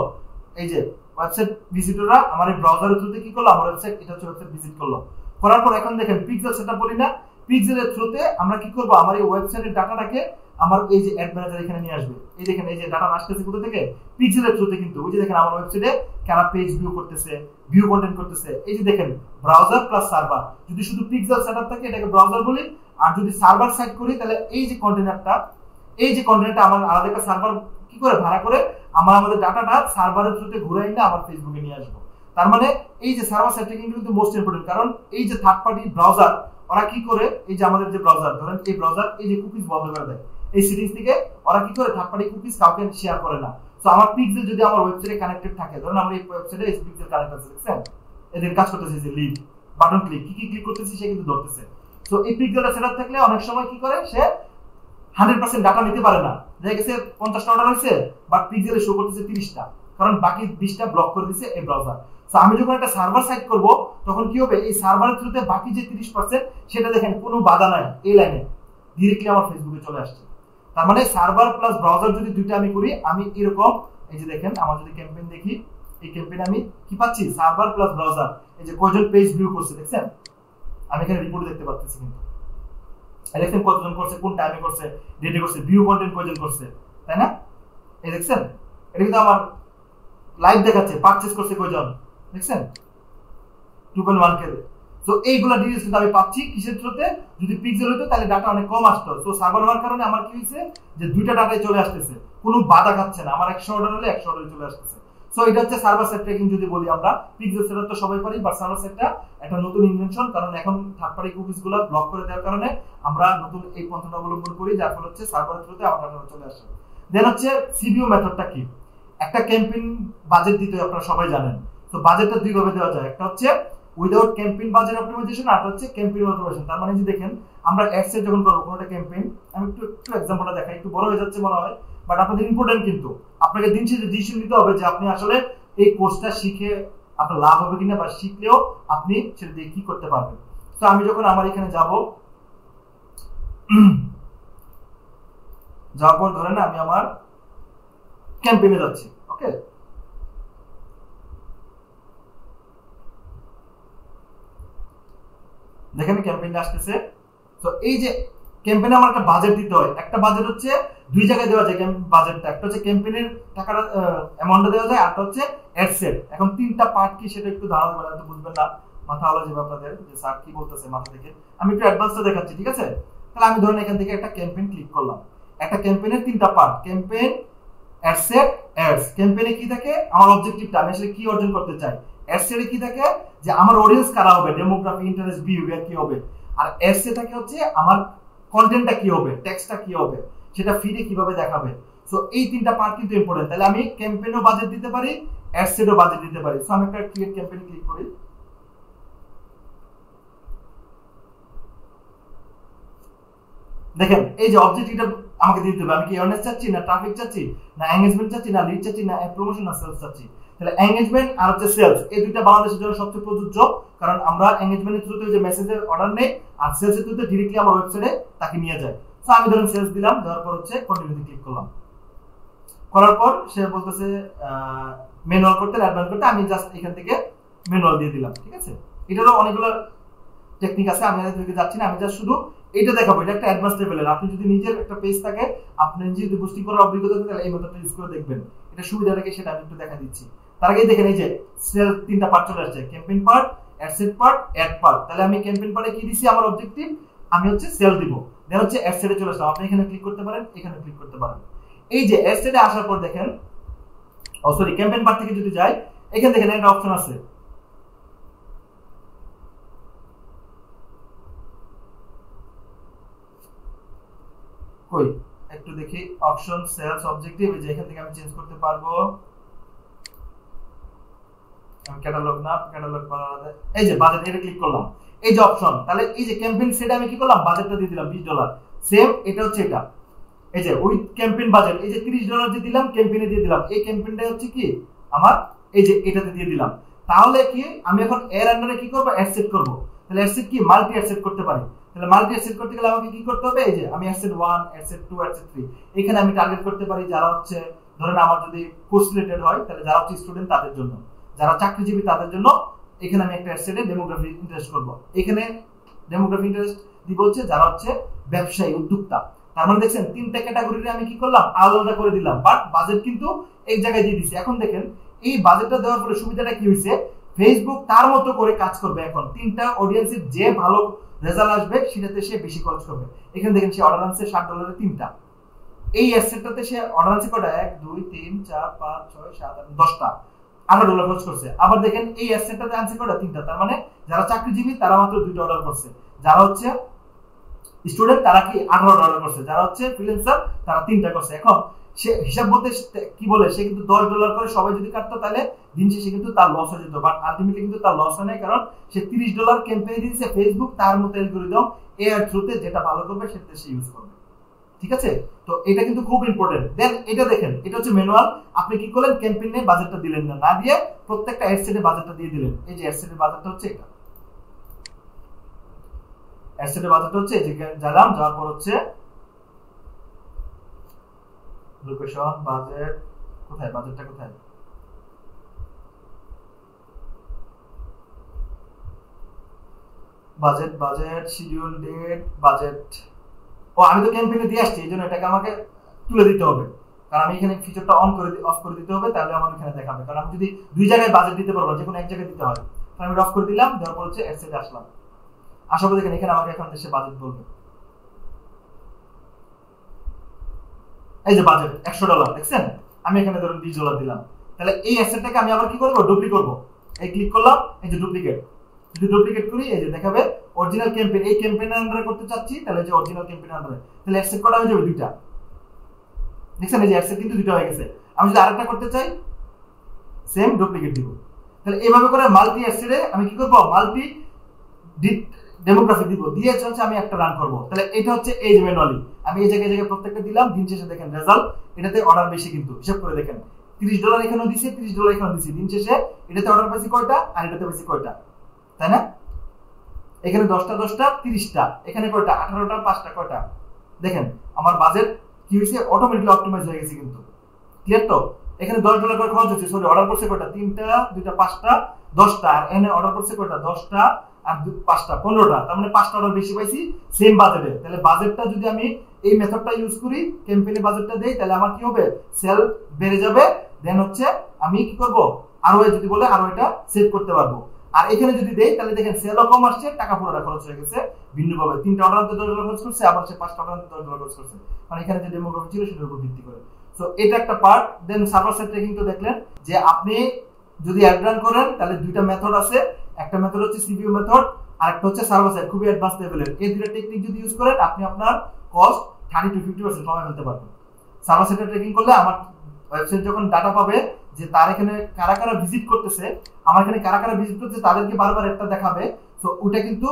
এই যে ওয়েবসাইট ভিজিটররা আমার এই ব্রাউজারের থ্রুতে কি করলো, আমার ওয়েবসাইট এটা হচ্ছে ওয়েবসাইট ভিজিট করলো। করার পর এখন দেখেন পিক্সেল সেটআপ বলি না, পিক্সেলের থ্রুতে আমরা কি করব, আমার এই ওয়েবসাইটের ডাটাটাকে আমার এই যে অ্যাড ম্যানেজার এখানে নিয়ে আসবে। এই দেখেন এই যে ডাটা আসতেছে কোথা থেকে, পিক্সেলের থ্রুতে। কিন্তু ওই যে দেখেন আমার ওয়েবসাইটে কারা পেজ ভিউ করতেছে, ভিউ কন্টেন্ট করতেছে। এই যে দেখেন ব্রাউজার প্লাস সার্ভার, যদি শুধু পিক্সেল সেটআপ থাকে এটাকে ব্রাউজার বলি, আর যদি সার্ভার সাইড করি তাহলে এই যে কন্টেনারটা, এই যে কন্টেনারটা আমার আলাদা একটা সার্ভার কি করে ভাড়া করে আমাদের ডাটাটা সার্ভারের থ্রুতে ঘুরে এনে আমার ফেসবুকে নিয়ে আসবো। তার মানে এই যে সার্ভার সাইড ট্র্যাকিং কিন্তু মোস্ট ইম্পর্টেন্ট, কারণ এই যে থার্ড পার্টি ব্রাউজার ওরা কি করে, এই যে আমাদের যে ব্রাউজার ধরেন এই ব্রাউজার এই যে কুকিজ বন্ধ করে দেয় এই সেটিংস থেকে, ওরা কি করে থার্ড পার্টি কুকিজ কাউকে শেয়ার করে না। সো আমার পিক্সেল যদি আমার ওয়েবসাইটে কানেক্টেড থাকে, ধরেন আমার এই ওয়েবসাইটে এই পিক্সেল কানেক্ট আছে, দেখছেন এদের কাজ করতেছে, যে লিভ বাটন ক্লিক কি ক্লিক করতেছি সে কিন্তু ধরতেছে। সো এই পিক্সেলটা সেটআপ থাকলে অনেক সময় কি করে সে 100% ডাটা নিতে পারে না, দেখা গেছে 50টা অর্ডার হয়েছে বাট পিক্সেলে শো করতেছে 30টা, কারণ বাকি 20টা ব্লক করে দিয়েছে এই ব্রাউজার। সো আমি যখন একটা সার্ভার সাইড করব তখন কি হবে, এই সার্ভারের থ্রুতে বাকি যে 30% সেটা দেখেন কোনো বাধা নাই, এই লাইনে ডিরেক্টলি আমার ফেসবুকে চলে আসছে। তার মানে সার্ভার প্লাস ব্রাউজার যদি দুইটা আমি করি, আমি এরকম এই যে দেখেন আমার যদি ক্যাম্পেইন দেখি, এই ক্যাম্পেইনে আমি কি পাচ্ছি, সার্ভার প্লাস ব্রাউজার। এই যে কয়জন পেজ ভিউ করছে দেখছেন, আমি এখানে রিপোর্ট দেখতে পাচ্ছি, কিন্তু দেখছেন কতজন করছে, কোন টাইমে করছে, ডেটে করছে, ভিউ কন্টেন্ট কয়জন করছে, তাই না? এই দেখছেন এটা কিন্তু আমার লাইভ দেখাচ্ছে, পারচেজ করছে কয়জন দেখছেন 2.1k। সো এইগুলা ডিটেইলস কিন্তু আমি পাচ্ছি কিসের থ্রুতে, যদি পিক্সেল হতো তাহলে ডাটা অনেক কম আসতো। সো সার্ভার হওয়ার কারণে আমার কি হয়েছে যে দুইটা ডাটাই চলে আসতেছে, কোনো বাধা খাচ্ছে না, আমার 100 অর্ডার হলে 100 অর্ডারে চলে আসতেছে। সো এটা হচ্ছে সার্ভার সাইড ট্র্যাকিং যদি বলি আমরা। পিক্সেল সেটআপ তো সবাই পারি, বাট সার্ভার সাইডটা একটা নতুন ইনভেনশন, কারণ এখন থার্ড পার্টি কুকিজগুলো ব্লক করে দেওয়ার কারণে আমরা নতুন এই পন্থাটা অবলম্বন করি, যার ফলে হচ্ছে সার্ভারের থ্রুতে আমার ডাটা চলে আসে। দেন হচ্ছে সিবিইউ মেথডটা কি, একটা ক্যাম্পেইন বাজেট দিতে আপনারা সবাই জানেন। তো বাজেটটা দুই ভাবে দেওয়া যায়, একটা হচ্ছে উইদাউট ক্যাম্পেইন বাজেট অপটিমাইজেশন, আর হচ্ছে ক্যাম্পেইন অটোমেশন। তার মানে যে দেখেন আমরা অ্যাডস যখন করব কোনো একটা ক্যাম্পেইন, আমি একটু एग्जांपलটা দেখাই, একটু বড় হয়ে যাচ্ছে মনে হয় বাট আপনাদের ইম্পর্টেন্ট, কিন্তু আপনাকে দিন শেষে ডিসিশন নিতে হবে যে আপনি আসলে এই কোর্সটা শিখে আপনার লাভ হবে কিনা, বা শিখলেও আপনি সেটা দিয়ে কি করতে পারবেন। তো আমি যখন আমার এখানে যাব, যাওয়ার পর ধরেন আমি আমার ক্যাম্পেইনে যাচ্ছি, ওকে দেখেন ক্যাম্পেইনটা আসতেছে। তো এই যে ক্যাম্পেইনে আমার একটা বাজেট দিতে হয়, একটা বাজেট হচ্ছে দুই জায়গায় দেওয়া যায় বাজেটটা, একটা হচ্ছে ক্যাম্পেইনের টাকাটা অ্যামাউন্টটা দেওয়া যায়, আরটা হচ্ছে অ্যাড সেট। এখন তিনটা পার্ট কি সেটা একটু ধারণা করে তো বুঝবেন না, মাথা আলো যাবে আপনাদের যে স্যার কি বলতেছে মাথা থেকে। আমি একটু অ্যাডভান্সটা দেখাচ্ছি, ঠিক আছে? তাহলে আমি ধরেন এখান থেকে একটা ক্যাম্পেইন ক্লিক করলাম, একটা ক্যাম্পেইনের তিনটা part, campaign, ad set, ads. ক্যাম্পেইনে কি থাকে, আমার অবজেক্টিভটা আমি আসলে কি অর্জন করতে চাই। অ্যাড সেটে কি থাকে, যে আমার অডিয়েন্স কারা হবে, ডেমোগ্রাফি, ইন্টারেস্ট, বিহেভিয়ার কি হবে। আর অ্যাডসে থাকে হচ্ছে আমার কন্টেন্টটা কি হবে, টেক্সটটা কি হবে, সেটা ফিডে কিভাবে দেখাবে। সো এই তিনটা পার্ট কিন্তু ইম্পর্টেন্ট। তাহলে আমি ক্যাম্পেইনও বাজেট দিতে পারি, অ্যাডসেটও বাজেট দিতে পারি। সো আমি একটা ক্রিয়েট ক্যাম্পেইন ক্লিক করি, দেখেন এই যে অবজেক্টিভটা আমাকে দিতে হবে, আমি কি অ্যাওয়ারনেস চাচ্ছি, না ট্রাফিক চাচ্ছি, না এনগেজমেন্ট চাচ্ছি, না লিড চাচ্ছি, না প্রমোশন, না সেলস চাচ্ছি। তাহলে এনগেজমেন্ট আর হচ্ছে সেলস, এই দুইটা বাংলাদেশের জন্য সবচেয়ে প্রযোজ্য, কারণ আমরা এনগেজমেন্টের থ্রুতে যে মেসেজের অর্ডার নেই, আর সেলসের থ্রুতে ডিরেক্টলি আমার ওয়েবসাইটে তাকে নিয়ে যায়। সো আমি ধরুন সেলস দিলাম, দেওয়ার পর হচ্ছে কন্টিনিউতে ক্লিক করলাম, করার পর সে বলতেছে ম্যানুয়াল করতে, অ্যাডভান্স করতে, আমি জাস্ট এখান থেকে ম্যানুয়াল দিয়ে দিলাম, ঠিক আছে? এটারও অনেকগুলো টেকনিক আছে, আমি এদিকে যাচ্ছি না, আমি জাস্ট শুধু এটা দেখাবো, এটা একটা অ্যাডভান্স লেভেলের। আপনি যদি নিজের একটা পেজ থাকে, আপনি যদি বুস্টিং করার অভিজ্ঞতা থাকে, তাহলে এই মেথডটা ইউজ করে দেখবেন এটা সুবিধাটা কি সেটা আমি একটু দেখা দিচ্ছি। তার আগে দেখেন এই যে সেল তিনটা পার্ট চলে আসছে, campaign part, ad set part, ad part. তাহলে আমি ক্যাম্পেইন পার্টে কি দিছি, আমার অবজেক্টিভ আমি হচ্ছে সেল দিব, দেন হচ্ছে অ্যাডসেটে চলে আসলাম। আপনি এখানে ক্লিক করতে পারেন, এখানে ক্লিক করতে পারেন। এই যে অ্যাডসেটে আসার পর দেখেন, সরি ক্যাম্পেইন পার্ট থেকে যদি যাই, এখানে দেখেন একটা অপশন আছে, কই একটু দেখি, অপশন, সেলস, অবজেক্টিভ। এই যে এখান থেকে আমি চেঞ্জ করতে পারবো, আমি ক্যাটালগ না, ক্যাটালগ বানাতে, এই যে বাজেট, এটা ক্লিক করলাম, এই যে অপশন। তাহলে এই যে ক্যাম্পেইন সেটা আমি কি করলাম, বাজেটটা দিয়ে দিলাম $20। সেম এটা হচ্ছে এটা, এই যে উইথ ক্যাম্পেইন বাজেট, এই যে $30 যে দিলাম ক্যাম্পেইনে দিয়ে দিলাম, এই ক্যাম্পেইনটা হচ্ছে কি আমার এই যে এটাতে দিয়ে দিলাম। তাহলে কি আমি এখন এর আন্ডারে কি করব, অ্যাড সেট করব। তাহলে অ্যাডসেট কি মাল্টি অ্যাডসেট করতে পারি। তাহলে মাল্টি অ্যাডসেট করতে গেলে আমাকে কি করতে হবে, এই যে আমি অ্যাডসেট 1 অ্যাডসেট 2 অ্যাডসেট 3 এখানে আমি টার্গেট করতে পারি যারা হচ্ছে ধরেন আমার যদি কোর্স রিলেটেড হয় তাহলে যারা হচ্ছে স্টুডেন্ট তাদের জন্য, যারা চাকরিজীবী তাদের জন্য এখানে আমি একটা অ্যাডসেটে ডেমোগ্রাফি ইন্টারেস্ট করব। এখানে ডেমোগ্রাফি ইন্টারেস্ট দিব হচ্ছে যারা হচ্ছে ব্যবসায়ী উদ্যোক্তা। তার মানে দেখছেন তিনটা ক্যাটাগরিতে আমি কি করলাম আলাদা করে দিলাম, বাট বাজেট কিন্তু এক জায়গায় দিয়ে দিছি। এখন দেখেন এই বাজেটটা দেওয়ার পরে সুবিধাটা কি হয়েছে, ফেসবুক তার মতো করে কাজ করবে। এখন তিনটা অডিয়েন্সের যে ভালো রেজাল্ট আসবে সেটাতে সে বেশি খরচ করবে। এখানে দেখেন সে অর্ডার আনছে $60 তিনটা, এই অ্যাসেটটাতে সে অর্ডার আনছে কয়টা, 1 2 3 4 5 6 7 8 10টা, $18 খরচ করছে। আবার দেখেন এই অ্যাসেটটাতে আনছে কয়টা, তিনটা, তার মানে যারা চাকরিজীবী তারা মাত্র 2টা অর্ডার করছে, যারা হচ্ছে স্টুডেন্ট তারা কি $18 করছে, যারা হচ্ছে ফ্রিল্যান্সার তারা 3টা করছে। এখন সে হিসাব বলতে কি বলে, সে কিন্তু $10 করে সবাই যদি কাটতো তাহলে দিন শেষে কিন্তু তার লস হয়ে যেত, বাট আলটিমেটলি কিন্তু তার লস হয় না, কারণ সে $30 ক্যাম্পেইন দিয়েছে, ফেসবুক তার মতো অ্যালগরিদম এর থ্রুতে যেটা ভালো করবে সেটা সে ইউজ করবে। ঠিক আছে, তো এটা কিন্তু খুব ইম্পর্টেন্ট। দেন এটা দেখেন, এটা হচ্ছে ম্যানুয়াল। আপনি কি করলেন, ক্যাম্পেইনে বাজেটটা দিলেন না, না দিয়ে প্রত্যেকটা অ্যাডসেটে বাজেটটা দিয়ে দিলেন। এই যে অ্যাডসেটের বাজেটটা হচ্ছে এটা, অ্যাডসেটের বাজেটটা হচ্ছে এই যে গেলাম, যাওয়ার পর হচ্ছে লোকেশন বাজেট, কোথায় বাজেটটা কোথায়, budget budget schedule date budget. ও আমি তো ক্যাম্পেইনে দিয়ে আসছি, এই জন্য এটাকে আমাকে তুলে দিতে হবে, কারণ আমি এখানে ফিচারটা অন করে অফ করে দিতে হবে, তাহলে আমার এখানে দেখাবে। কারণ আমি যদি দুই জায়গায় বাজেট দিতে পারবো, যে কোনো এক জায়গায় দিতে হয়, তাহলে আমি অফ করে দিলাম, দেওয়ার পর হচ্ছে অ্যাডসেটে আসলাম। আশা করি দেখেন এখানে আমাকে এখন দেশে বাজেট বলবে, এই যে বাজেট $100 দেখছেন, আমি এখানে ধরুন $20 দিলাম। তাহলে এই অ্যাসেটটাকে আমি আবার কি করবো, ডুপ্লিকেট করবো। এই ক্লিক করলাম, এই যে ডুপ্লিকেট, যদি ডুপ্লিকেট করি এই যে দেখাবে অরিজিনাল ক্যাম্পেইন, এই ক্যাম্পেইনের আন্ডারে করতে চাচ্ছি, তাহলে যে অরিজিনাল ক্যাম্পেইনের আন্ডারে, তাহলে অ্যাডসেট করা হয়ে যাবে 2টা। দেখছেন এই যে অ্যাডসেট কিন্তু 2টা হয়ে গেছে। আমি যদি আরেকটা করতে চাই, সেম ডুপ্লিকেট দিব। তাহলে এইভাবে করে মাল্টি অ্যাডসেটে আমি কি করব, মাল্টি ডেমোগ্রাফি দিব, দিয়ে হচ্ছে আমি একটা রান করব। তাহলে এটা হচ্ছে এই যে ম্যানুয়ালি আমি এই জায়গায় প্রত্যেকটা দিলাম, দিন শেষে দেখেন রেজাল্ট, এটাতে অর্ডার বেশি, কিন্তু হিসাব করে দেখেন $30 এখানেও দিছি, $30 এখানেও দিছি, দিন শেষে এটাতে অর্ডার পাইছি কয়টা আর এটাতে পাইছি কয়টা, তাই না? এখানে 10টা 10টা 30টা, এখানে কয়টা 18টা, 5টা কয়টা, দেখেন আমার বাজেট কি হয়েছে, অটোমেটিক্যালি অপটিমাইজ হয়ে গেছে। কিন্তু ক্লিয়ার তো, এখানে $10 করে খরচ হচ্ছে, সরি অর্ডার করছে কয়টা, 3টা 2টা 5টা 10টা, আর এখানে অর্ডার করছে কয়টা, 10টা আর 5টা 15টা, তার মানে 5টা অর্ডার বেশি পাইছি সেম বাজেটে। তাহলে বাজেটটা যদি আমি এই মেথডটা ইউজ করি, ক্যাম্পেইনে বাজেটটা দেই, তাহলে আমার কি হবে, সেল বেড়ে যাবে। দেন হচ্ছে আমি কি করব, আরও যদি বলে আরও এটা সেভ করতে পারবো। আর এখানে যদি দেই তাহলে দেখেন সেলও কম আসছে, টাকা পুরোটা খরচ হয়ে গেছে ভিন্নভাবে। 3টা অর্ডার $10 খরচ করছে, আবার সে 5টা অর্ডার $10 খরচ করছে, মানে এখানে যে ডেমোগ্রাফি ছিল সেটার উপর ভিত্তি করে। সো এটা একটা পার্ট। দেন সার্ভার সাইড ট্র্যাকিং তো দেখলেন, যে আপনি যদি অ্যাড রান করেন তাহলে 2টা মেথড আছে, একটা মেথড হচ্ছে সিপিইউ মেথড, আর একটা হচ্ছে সার্ভার সাইড, খুবই অ্যাডভান্স লেভেলের। এই দুটো টেকনিক যদি ইউজ করেন আপনি আপনার কস্ট 30 to 50% কমায় ফেলতে পারবেন। সার্ভার সাইড ট্র্যাকিং করলে আমার ওয়েবসাইট যখন ডাটা পাবে যে তার এখানে কারা কারা ভিজিট করতেছে, আমার এখানে কারা কারা ভিজিট করতেছে তাদেরকে বারবার একটা দেখাবে। সো ওটা কিন্তু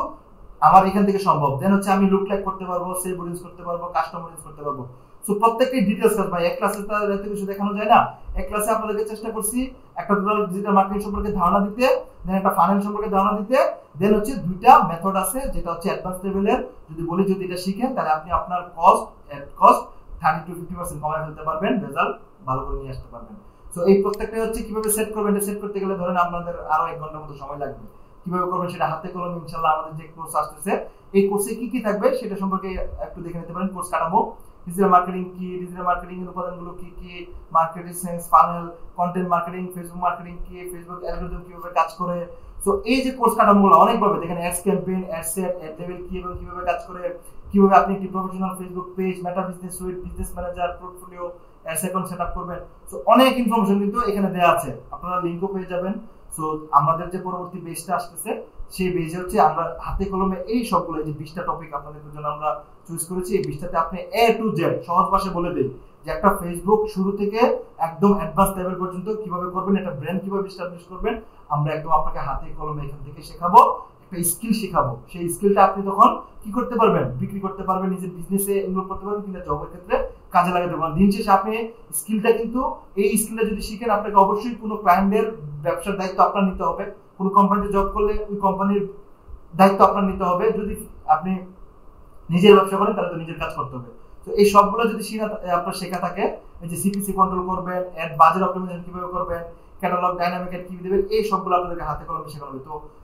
আমার এখান থেকে সম্ভব। দেন হচ্ছে আমি লুক লাইক করতে পারবো, সেভ অডিয়েন্স করতে পারবো, কাস্টম অডিয়েন্স করতে পারবো। সো প্রত্যেকটি ডিটেইলস কাজ ভাই এক ক্লাসে তো এত কিছু দেখানো যায় না। এক ক্লাসে আপনাদেরকে চেষ্টা করছি একটা টোটাল ডিজিটাল মার্কেটিং সম্পর্কে ধারণা দিতে, দেন একটা ফানেল সম্পর্কে ধারণা দিতে, দেন হচ্ছে 2টা মেথড আছে যেটা হচ্ছে অ্যাডভান্স লেভেলের। যদি বলি যদি এটা শিখেন তাহলে আপনি আপনার কস্ট 30 to 50% কমায় ফেলতে পারবেন, রেজাল্ট ভালো করে নিয়ে আসতে পারবেন। সো এই প্রত্যেকটা হচ্ছে কিভাবে সেট করবেন, এটা সেট করতে গেলে ধরেন আপনাদের আরো 1 ঘন্টার মতো সময় লাগবে। কিভাবে করবেন সেটা হাতে কলমে ইনশাআল্লাহ আমাদের যে কোর্স আসতেছে এই কোর্সে কি কি থাকবে সেটা সম্পর্কে একটু দেখে নিতে পারেন। কোর্স কাঠামো, ডিজিটাল মার্কেটিং কি, ডিজিটাল মার্কেটিং এর উপাদানগুলো কি কি, marketing sense, funnel, content marketing, Facebook marketing কি, ফেসবুক অ্যালগরিদম কিভাবে কাজ করে। সো এই যে কোর্স কাঠামোগুলো অনেকভাবে দেখেন, ads campaign, ad set, ad level কি এবং কিভাবে কাজ করে, কিভাবে আপনি একটি professional Facebook page, Meta business suite, business manager, portfolio, ads account setup করবেন। সো অনেক ইনফরমেশন কিন্তু এখানে দেওয়া আছে, আপনারা লিংকও পেয়ে যাবেন। সো আমাদের যে পরবর্তী বেজটা আসতেছে সেই বেজে হচ্ছে আমরা হাতে কলমে এই সবগুলো যে 20টা টপিক আপনাদের জন্য আমরা চুজ করেছি, এই 20টাতে আপনি A to Z সহজ ভাষায় বলে দেই যে একটা ফেসবুক শুরু থেকে একদম অ্যাডভান্স লেভেল পর্যন্ত কিভাবে করবেন, একটা ব্র্যান্ড কিভাবে এস্টাবলিশ করবেন, আমরা একদম আপনাকে হাতে কলমে এখান থেকে শেখাবো, একটা স্কিল শেখাবো। সেই স্কিলটা আপনি তখন কি করতে পারবেন, বিক্রি করতে পারবেন, নিজের বিজনেসে ইনভলভ করতে পারবেন, কিংবা জবের ক্ষেত্রে কাজে লাগাতে পারবেন। দিন শেষে আপনি স্কিলটা কিন্তু এই স্কিলটা যদি শিখেন আপনাকে অবশ্যই কোনো ক্লায়েন্টের ব্যবসার দায়িত্ব আপনার নিতে হবে। কোনো কোম্পানিতে জব করলে ওই কোম্পানির দায়িত্ব আপনার নিতে হবে। যদি আপনি নিজের ব্যবসা করেন তাহলে তো নিজের কাজ করতে হবে। তো এই সবগুলো যদি আপনার শেখা থাকে, এই যে সিপিসি কন্ট্রোল করবেন, এড বাজেট অপটিমাইজেশন কিভাবে করবেন, ক্যাটালগ ডাইনামিক এড কিভাবে দিবেন, এই সবগুলো আপনাদেরকে হাতে কলমে শেখানো হবে। তো